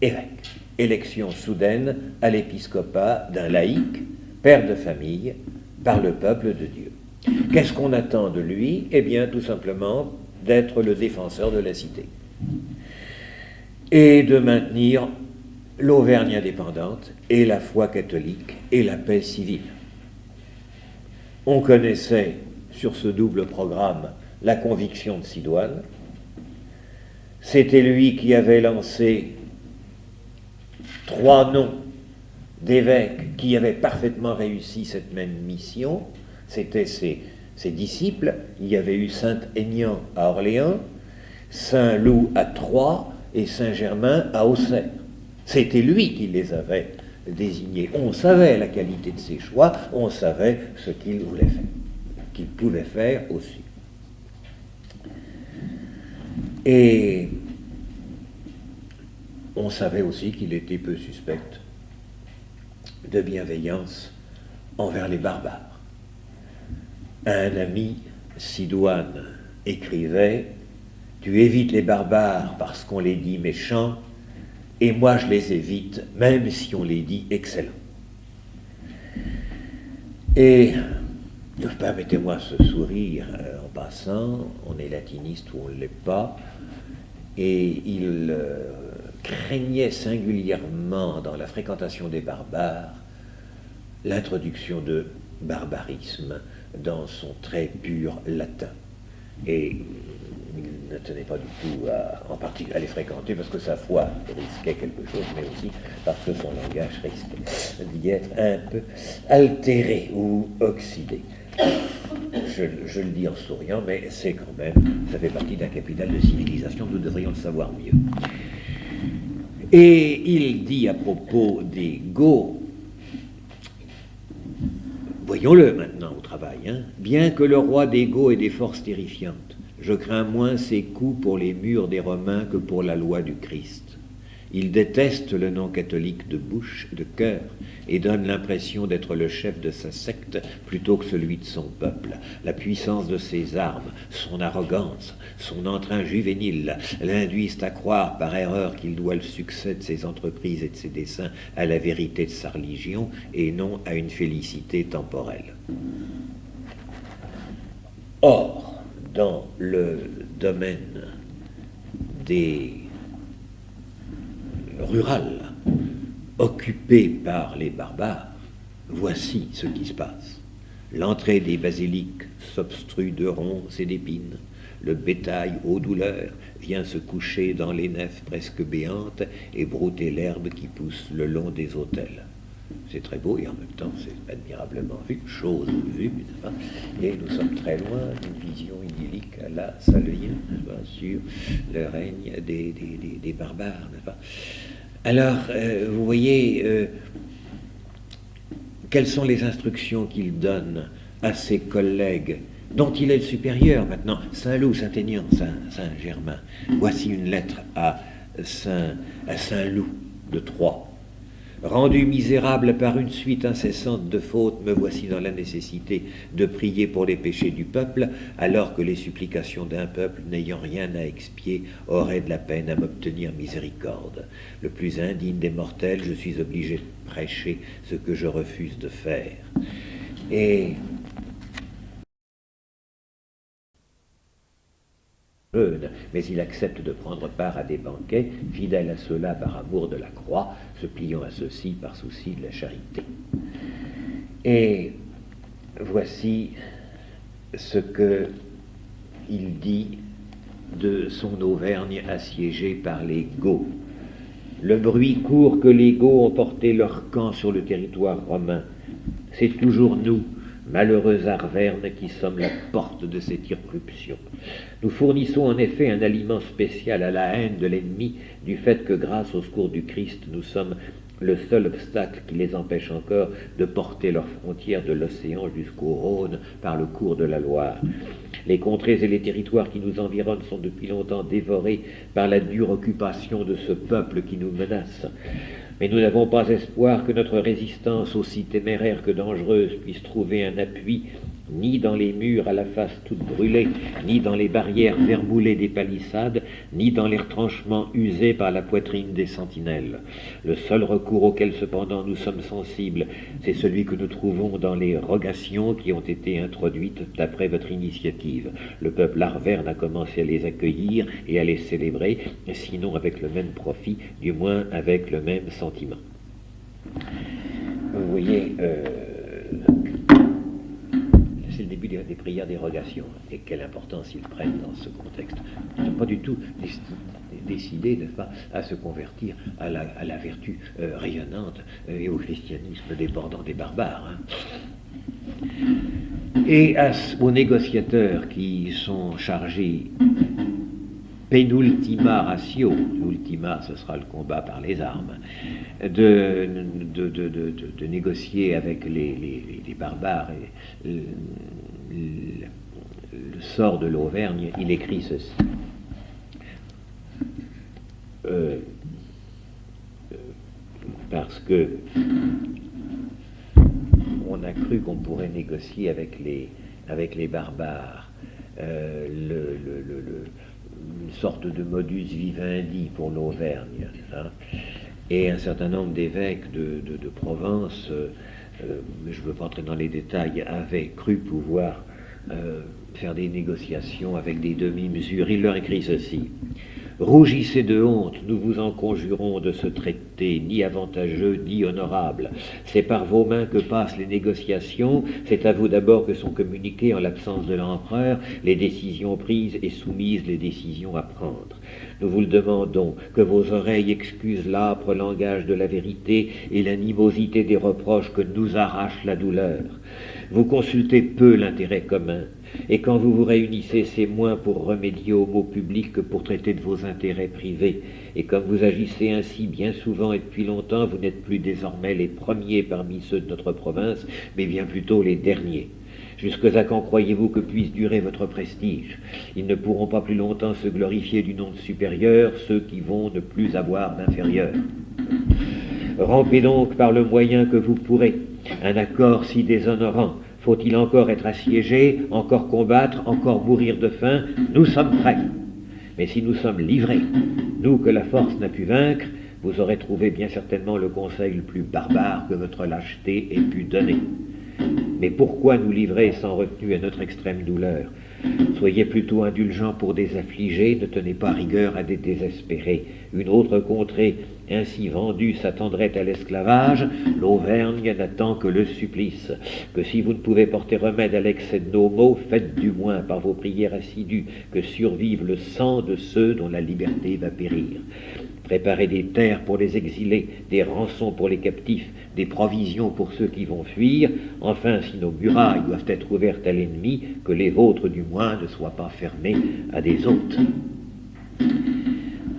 évêque. Élection soudaine à l'épiscopat d'un laïc, père de famille, par le peuple de Dieu. Qu'est-ce qu'on attend de lui? Eh bien, tout simplement, d'être le défenseur de la cité. Et de maintenir l'Auvergne indépendante, et la foi catholique, et la paix civile. On connaissait, sur ce double programme, la conviction de Sidoine. C'était lui qui avait lancé 3 noms d'évêques qui avaient parfaitement réussi cette même mission. C'était ses disciples. Il y avait eu Saint-Aignan à Orléans, Saint-Loup à Troyes et Saint-Germain à Auxerre. C'était lui qui les avait désignés. On savait la qualité de ses choix, on savait ce qu'il voulait faire, qu'il pouvait faire aussi. Et on savait aussi qu'il était peu suspect de bienveillance envers les barbares. Un ami, Sidoine, écrivait « Tu évites les barbares parce qu'on les dit méchants, Et moi, je les évite, même si on les dit excellents. Et permettez-moi ce sourire en passant, on est latiniste ou on ne l'est pas, et il craignait singulièrement dans la fréquentation des barbares l'introduction de barbarisme dans son très pur latin. Et il ne tenait pas du tout en partie à les fréquenter parce que sa foi risquait quelque chose, mais aussi parce que son langage risquait d'y être un peu altéré ou oxydé. Je le dis en souriant, mais c'est quand même, ça fait partie d'un capital de civilisation, nous devrions le savoir mieux. Et il dit à propos des Goths, voyons-le maintenant au travail, hein, bien que le roi des Goths ait des forces terrifiantes, je crains moins ses coups pour les murs des Romains que pour la loi du Christ. Il déteste le nom catholique de bouche, de cœur, et donne l'impression d'être le chef de sa secte plutôt que celui de son peuple. La puissance de ses armes, son arrogance, son entrain juvénile l'induisent à croire par erreur qu'il doit le succès de ses entreprises et de ses desseins à la vérité de sa religion et non à une félicité temporelle. Or, dans le domaine des rural, occupé par les barbares, voici ce qui se passe. L'entrée des basiliques s'obstrue de ronces et d'épines. Le bétail aux douleurs vient se coucher dans les nefs presque béantes et brouter l'herbe qui pousse le long des autels. C'est très beau et en même temps c'est admirablement vu, chose vue, et nous sommes très loin d'une vision idyllique à la Saleyen, sur le règne des barbares, n'est-ce pas? Alors, vous voyez, quelles sont les instructions qu'il donne à ses collègues, dont il est le supérieur maintenant, Saint-Loup, Saint-Aignan, Saint-Germain. Voici une lettre à Saint-Loup de Troyes. Rendu misérable par une suite incessante de fautes, me voici dans la nécessité de prier pour les péchés du peuple, alors que les supplications d'un peuple n'ayant rien à expier auraient de la peine à m'obtenir miséricorde. Le plus indigne des mortels, je suis obligé de prêcher ce que je refuse de faire. Et mais il accepte de prendre part à des banquets, fidèle à ceux-là par amour de la croix, se pliant à ceux-ci par souci de la charité. Et voici ce que il dit de son Auvergne assiégée par les Goths. Le bruit court que les Goths ont porté leur camp sur le territoire romain. C'est toujours nous, malheureux Arvernes, qui sommes la porte de cette irruption. Nous fournissons en effet un aliment spécial à la haine de l'ennemi, du fait que grâce au secours du Christ, nous sommes le seul obstacle qui les empêche encore de porter leurs frontières de l'océan jusqu'au Rhône par le cours de la Loire. Les contrées et les territoires qui nous environnent sont depuis longtemps dévorés par la dure occupation de ce peuple qui nous menace. Mais nous n'avons pas espoir que notre résistance, aussi téméraire que dangereuse, puisse trouver un appui ni dans les murs à la face toute brûlée, ni dans les barrières vermoulées des palissades, ni dans les retranchements usés par la poitrine des sentinelles. Le seul recours auquel cependant nous sommes sensibles, c'est celui que nous trouvons dans les rogations qui ont été introduites d'après votre initiative. Le peuple arverne a commencé à les accueillir et à les célébrer, sinon avec le même profit, du moins avec le même sentiment. Vous voyez, c'est le début des prières dérogation, et quelle importance ils prennent dans ce contexte. Ils ne sont pas du tout décidés, n'est-ce pas, à se convertir à la vertu rayonnante et au christianisme débordant des barbares. Hein. Et aux négociateurs qui sont chargés penultima ratio, l'ultima ce sera le combat par les armes, de négocier avec les barbares et le sort de l'Auvergne, il écrit ceci. Parce que on a cru qu'on pourrait négocier avec les barbares. une sorte de modus vivendi pour l'Auvergne. Hein. Et un certain nombre d'évêques de Provence, je ne veux pas entrer dans les détails, avaient cru pouvoir faire des négociations avec des demi-mesures. Il leur écrit ceci: rougissez de honte, nous vous en conjurons, de ce traité ni avantageux ni honorable. C'est par vos mains que passent les négociations, c'est à vous d'abord que sont communiquées, en l'absence de l'empereur, les décisions prises et soumises les décisions à prendre. Nous vous le demandons, que vos oreilles excusent l'âpre langage de la vérité et l'animosité des reproches que nous arrache la douleur. Vous consultez peu l'intérêt commun, et quand vous vous réunissez, c'est moins pour remédier aux maux publics que pour traiter de vos intérêts privés. Et comme vous agissez ainsi bien souvent et depuis longtemps, vous n'êtes plus désormais les premiers parmi ceux de notre province, mais bien plutôt les derniers. Jusqu'à quand croyez-vous que puisse durer votre prestige? Ils ne pourront pas plus longtemps se glorifier du nom de supérieur, ceux qui vont ne plus avoir d'inférieur. Rompez donc par le moyen que vous pourrez un accord si déshonorant. Faut-il encore être assiégé, encore combattre, encore mourir de faim? Nous sommes prêts. Mais si nous sommes livrés, nous que la force n'a pu vaincre, vous aurez trouvé bien certainement le conseil le plus barbare que votre lâcheté ait pu donner. Mais pourquoi nous livrer sans retenue à notre extrême douleur? Soyez plutôt indulgents pour des affligés, ne tenez pas rigueur à des désespérés. Une autre contrée ainsi vendue s'attendrait à l'esclavage, l'Auvergne n'attend que le supplice. Que si vous ne pouvez porter remède à l'excès de nos maux, faites du moins par vos prières assidues que survive le sang de ceux dont la liberté va périr. Préparez des terres pour les exilés, des rançons pour les captifs, des provisions pour ceux qui vont fuir. Enfin, si nos murailles doivent être ouvertes à l'ennemi, que les vôtres du moins ne soient pas fermées à des hôtes.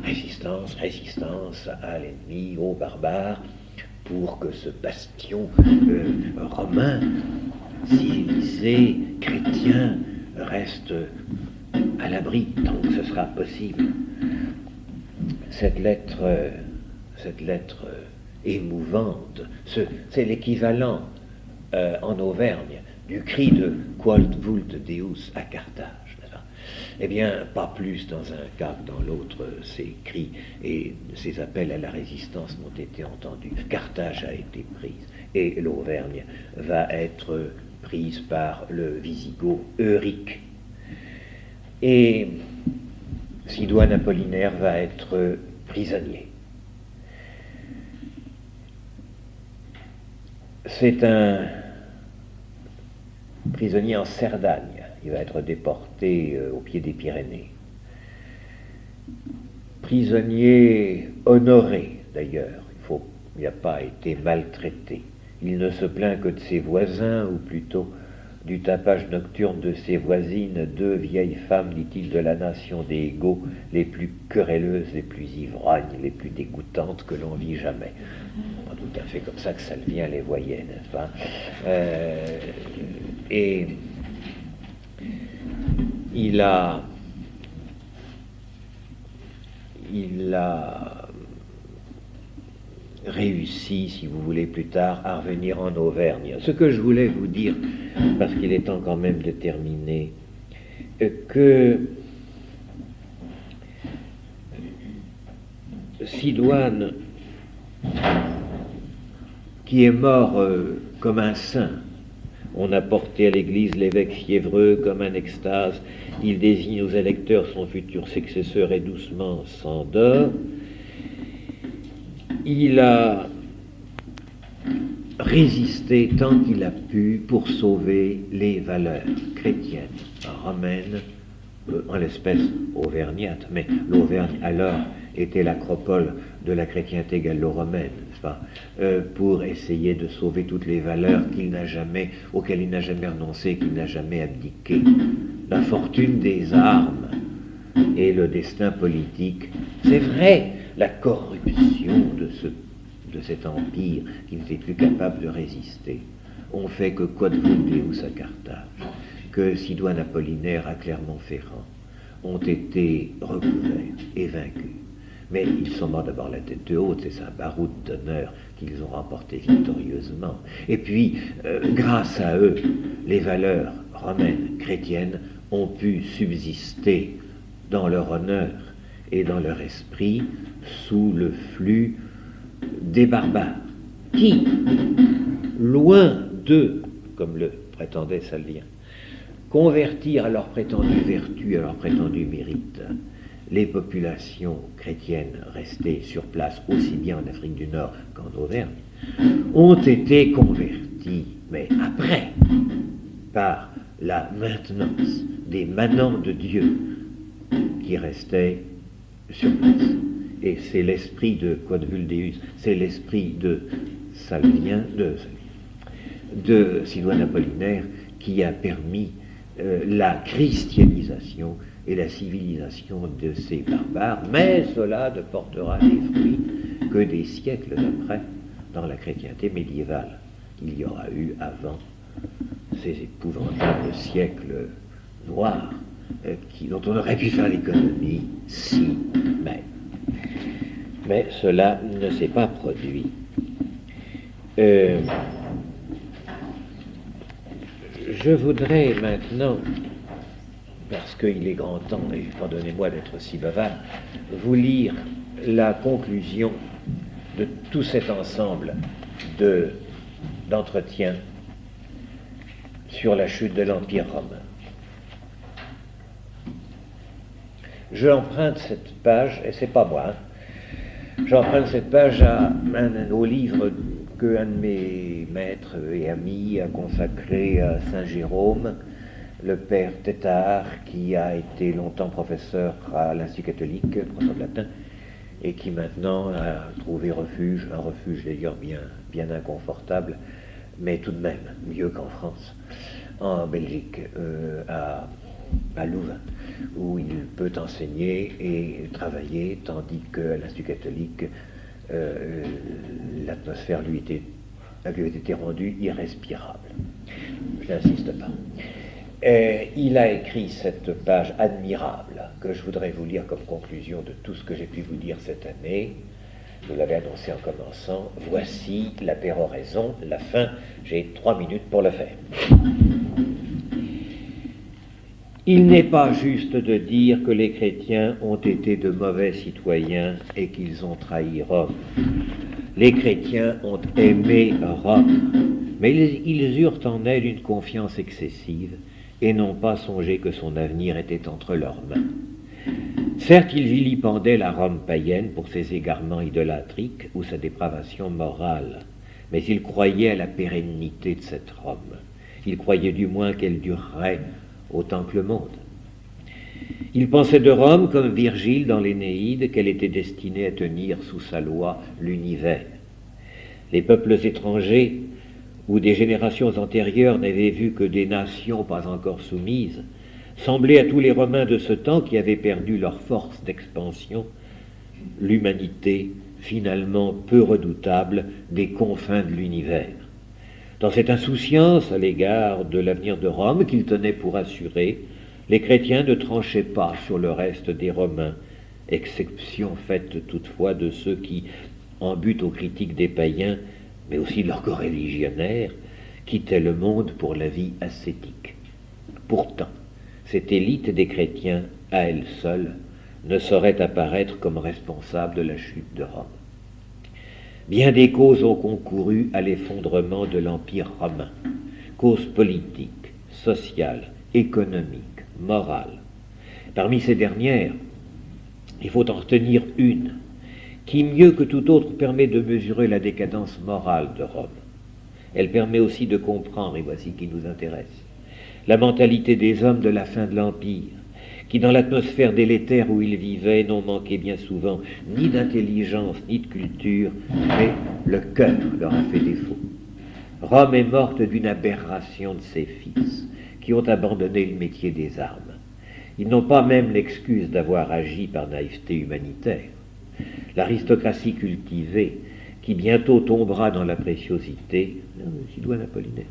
Résistance, résistance à l'ennemi, aux barbares, pour que ce bastion romain, civilisé, chrétien, reste à l'abri tant que ce sera possible. Cette lettre émouvante, c'est l'équivalent en Auvergne du cri de Quod vult Deus à Carthage. Eh bien, pas plus dans un cas que dans l'autre, ces cris et ces appels à la résistance n'ont été entendus. Carthage a été prise et l'Auvergne va être prise par le Wisigoth Euric. Et Sidoine Apollinaire va être prisonnier. C'est un prisonnier en Cerdagne. Il va être déporté au pied des Pyrénées. Prisonnier honoré, d'ailleurs. Il n'a pas été maltraité. Il ne se plaint que de ses voisins, ou plutôt du tapage nocturne de ses voisines, deux vieilles femmes, dit-il, de la nation des Goths, les plus querelleuses, les plus ivrognes, les plus dégoûtantes que l'on vit jamais. Pas tout à fait comme ça que Salvien les voyait, n'est-ce pas? Et il a réussi, si vous voulez, plus tard, à revenir en Auvergne. Ce que je voulais vous dire, parce qu'il est temps quand même de terminer, que Sidoine, qui est mort comme un saint, on a porté à l'église l'évêque fiévreux comme un extase, il désigne aux électeurs son futur successeur et doucement s'endort. Il a résisté tant qu'il a pu pour sauver les valeurs chrétiennes, romaines, en l'espèce auvergnate, mais l'Auvergne alors était l'acropole de la chrétienté gallo-romaine, n'est-ce pas, pour essayer de sauver toutes les valeurs auxquelles il n'a jamais renoncé, qu'il n'a jamais abdiqué. La fortune des armes et le destin politique, c'est vrai, la corruption de cet empire qui n'était plus capable de résister, ont fait que Quod vult Deus à Carthage, que Sidoine Apollinaire à Clermont-Ferrand ont été recouverts et vaincus. Mais ils sont morts d'abord la tête haute, c'est un baroud d'honneur qu'ils ont remporté victorieusement. Et puis, grâce à eux, les valeurs romaines, chrétiennes, ont pu subsister dans leur honneur et dans leur esprit sous le flux des barbares, qui, loin d'eux, comme le prétendait Salvien, convertir à leur prétendue vertu, à leur prétendu mérite, les populations chrétiennes restées sur place, aussi bien en Afrique du Nord qu'en Auvergne, ont été converties, mais après, par la maintenance des manants de Dieu qui restaient sur place. Et c'est l'esprit de Quod Vuldeus, c'est l'esprit de Salvien, de Sidoine Apollinaire, qui a permis la christianisation et la civilisation de ces barbares, mais cela ne portera les fruits que des siècles après, dans la chrétienté médiévale. Il y aura eu avant ces épouvantables siècles noirs dont on aurait pu faire l'économie si même. Mais cela ne s'est pas produit. Je voudrais maintenant, parce qu'il est grand temps, et pardonnez-moi d'être si bavard, vous lire la conclusion de tout cet ensemble d'entretiens sur la chute de l'Empire romain. Je emprunte cette page, et c'est pas moi, j'emprunte cette page au livre qu'un de mes maîtres et amis a consacré à Saint Jérôme, le père Tétard, qui a été longtemps professeur à l'Institut catholique, professeur de latin, et qui maintenant a trouvé refuge, un refuge d'ailleurs bien inconfortable, mais tout de même mieux qu'en France, en Belgique, à Louvain, où il peut enseigner et travailler, tandis qu'à l'Institut catholique, l'atmosphère lui avait été rendue irrespirable. Je n'insiste pas. Il a écrit cette page admirable que je voudrais vous lire comme conclusion de tout ce que j'ai pu vous dire cette année. Je vous l'avais annoncé en commençant. Voici la péroraison, la fin. J'ai 3 minutes pour le faire. Il n'est pas juste de dire que les chrétiens ont été de mauvais citoyens et qu'ils ont trahi Rome. Les chrétiens ont aimé Rome, mais ils eurent en elle une confiance excessive et n'ont pas songé que son avenir était entre leurs mains. Certes, ils vilipendaient la Rome païenne pour ses égarements idolâtriques ou sa dépravation morale, mais ils croyaient à la pérennité de cette Rome. Ils croyaient du moins qu'elle durerait autant que le monde. Il pensait de Rome, comme Virgile dans l'Énéide, qu'elle était destinée à tenir sous sa loi l'univers. Les peuples étrangers, ou des générations antérieures n'avaient vu que des nations pas encore soumises, semblaient à tous les Romains de ce temps qui avaient perdu leur force d'expansion, l'humanité finalement peu redoutable des confins de l'univers. Dans cette insouciance à l'égard de l'avenir de Rome qu'ils tenaient pour assuré, les chrétiens ne tranchaient pas sur le reste des Romains, exception faite toutefois de ceux qui, en but aux critiques des païens, mais aussi de leurs coreligionnaires, quittaient le monde pour la vie ascétique. Pourtant, cette élite des chrétiens, à elle seule, ne saurait apparaître comme responsable de la chute de Rome. Bien des causes ont concouru à l'effondrement de l'Empire romain, causes politiques, sociales, économiques, morales. Parmi ces dernières, il faut en retenir une, qui mieux que toute autre permet de mesurer la décadence morale de Rome. Elle permet aussi de comprendre, et voici qui nous intéresse, la mentalité des hommes de la fin de l'Empire, qui dans l'atmosphère délétère où ils vivaient n'ont manqué bien souvent ni d'intelligence ni de culture, mais le cœur leur a fait défaut. Rome est morte d'une aberration de ses fils, qui ont abandonné le métier des armes. Ils n'ont pas même l'excuse d'avoir agi par naïveté humanitaire. L'aristocratie cultivée, qui bientôt tombera dans la préciosité, Sidoine Apollinaire,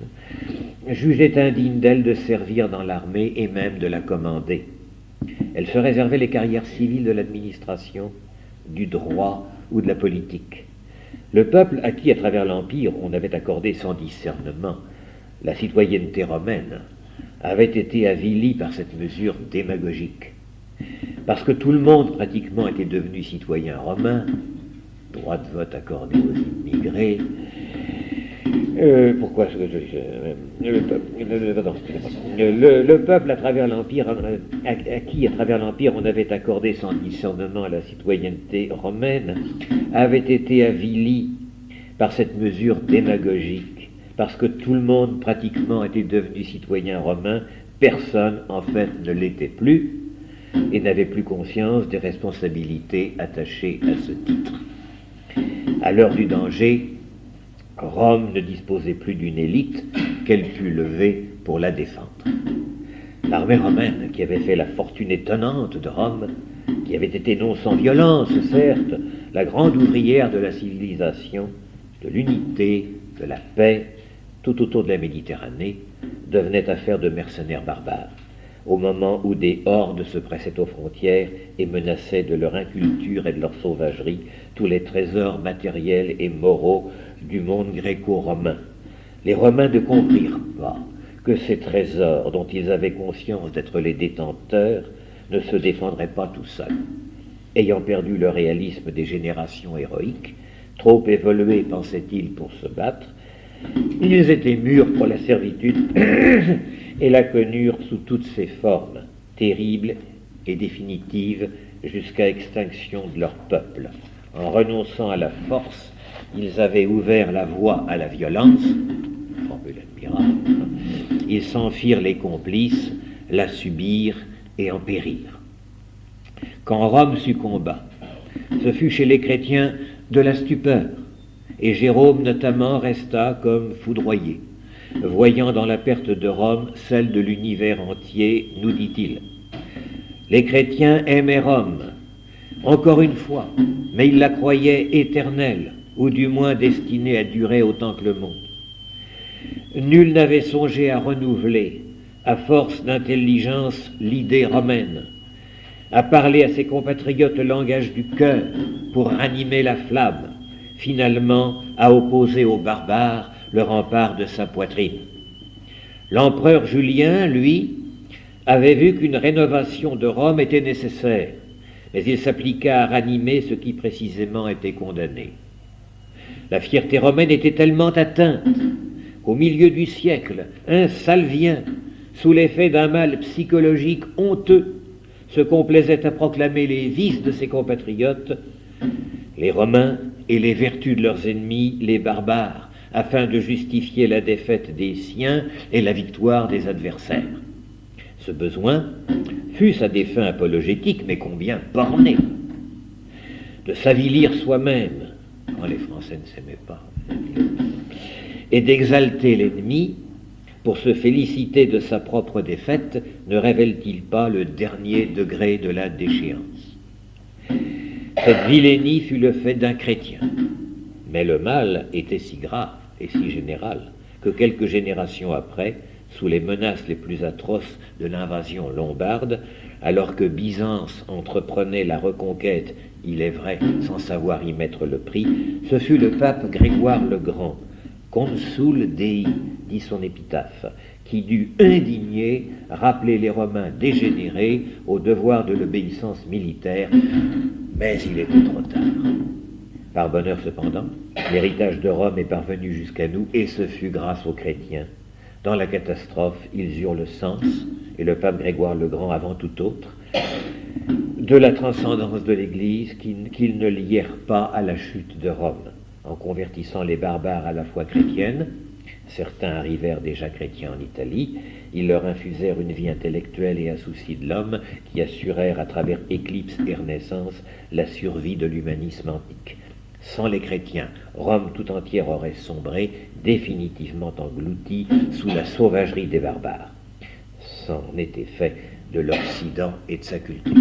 jugeait indigne d'elle de servir dans l'armée et même de la commander. Elle se réservait les carrières civiles de l'administration, du droit ou de la politique. Le peuple à qui, à travers l'Empire, on avait accordé sans discernement la citoyenneté romaine, avait été avili par cette mesure démagogique.
Parce que tout le monde pratiquement était devenu citoyen romain, droit de vote accordé aux immigrés. Pourquoi est-ce que le peuple, à travers l'Empire, à qui, à travers l'Empire, on avait accordé sans discernement la citoyenneté romaine, avait été avili par cette mesure démagogique, parce que tout le monde pratiquement était devenu citoyen romain, personne en fait ne l'était plus et n'avait plus conscience des responsabilités attachées à ce titre. À l'heure du danger, Rome ne disposait plus d'une élite qu'elle put lever pour la défendre. L'armée romaine, qui avait fait la fortune étonnante de Rome, qui avait été non sans violence, certes, la grande ouvrière de la civilisation, de l'unité, de la paix, tout autour de la Méditerranée, devenait affaire de mercenaires barbares, au moment où des hordes se pressaient aux frontières et menaçaient de leur inculture et de leur sauvagerie tous les trésors matériels et moraux du monde gréco-romain. Les Romains ne comprirent pas que ces trésors, dont ils avaient conscience d'être les détenteurs, ne se défendraient pas tout seuls. Ayant perdu le réalisme des générations héroïques, trop évoluées, pensaient-ils, pour se battre, ils étaient mûrs pour la servitude et la connurent sous toutes ses formes, terribles et définitives, jusqu'à extinction de leur peuple. En renonçant à la force, ils avaient ouvert la voie à la violence, formule admirable. Ils s'en firent les complices, la subirent et en périrent. Quand Rome succomba, ce fut chez les chrétiens de la stupeur, et Jérôme notamment resta comme foudroyé, voyant dans la perte de Rome celle de l'univers entier, nous dit-il. Les chrétiens aimaient Rome, encore une fois, mais ils la croyaient éternelle, ou du moins destinée à durer autant que le monde. Nul n'avait songé à renouveler, à force d'intelligence, l'idée romaine, à parler à ses compatriotes le langage du cœur pour ranimer la flamme, finalement à opposer aux barbares le rempart de sa poitrine. L'empereur Julien, lui, avait vu qu'une rénovation de Rome était nécessaire, mais il s'appliqua à ranimer ce qui précisément était condamné. La fierté romaine était tellement atteinte qu'au milieu du siècle, un Salvien, sous l'effet d'un mal psychologique honteux, se complaisait à proclamer les vices de ses compatriotes, les Romains, et les vertus de leurs ennemis, les barbares, afin de justifier la défaite des siens et la victoire des adversaires. Ce besoin, fût-ce à des fins apologétiques, mais combien borné, de s'avilir soi-même, quand les Français ne s'aimaient pas, et d'exalter l'ennemi pour se féliciter de sa propre défaite, ne révèle-t-il pas le dernier degré de la déchéance? Cette vilainie fut le fait d'un chrétien, mais le mal était si grave et si général que quelques générations après, sous les menaces les plus atroces de l'invasion lombarde, alors que Byzance entreprenait la reconquête, il est vrai, sans savoir y mettre le prix, ce fut le pape Grégoire le Grand, consul Dei, dit son épitaphe, qui dut indigné rappeler les Romains dégénérés au devoir de l'obéissance militaire, mais il était trop tard. Par bonheur cependant, l'héritage de Rome est parvenu jusqu'à nous, et ce fut grâce aux chrétiens. Dans la catastrophe, ils eurent le sens, et le pape Grégoire le Grand avant tout autre, de la transcendance de l'Église qu'ils ne lièrent pas à la chute de Rome, en convertissant les barbares à la foi chrétienne. Certains arrivèrent déjà chrétiens en Italie, ils leur infusèrent une vie intellectuelle et insoucie de l'homme qui assurèrent à travers éclipse et renaissance la survie de l'humanisme antique. Sans les chrétiens, Rome tout entière aurait sombré, définitivement engloutie sous la sauvagerie des barbares. C'en était fait de l'Occident et de sa culture.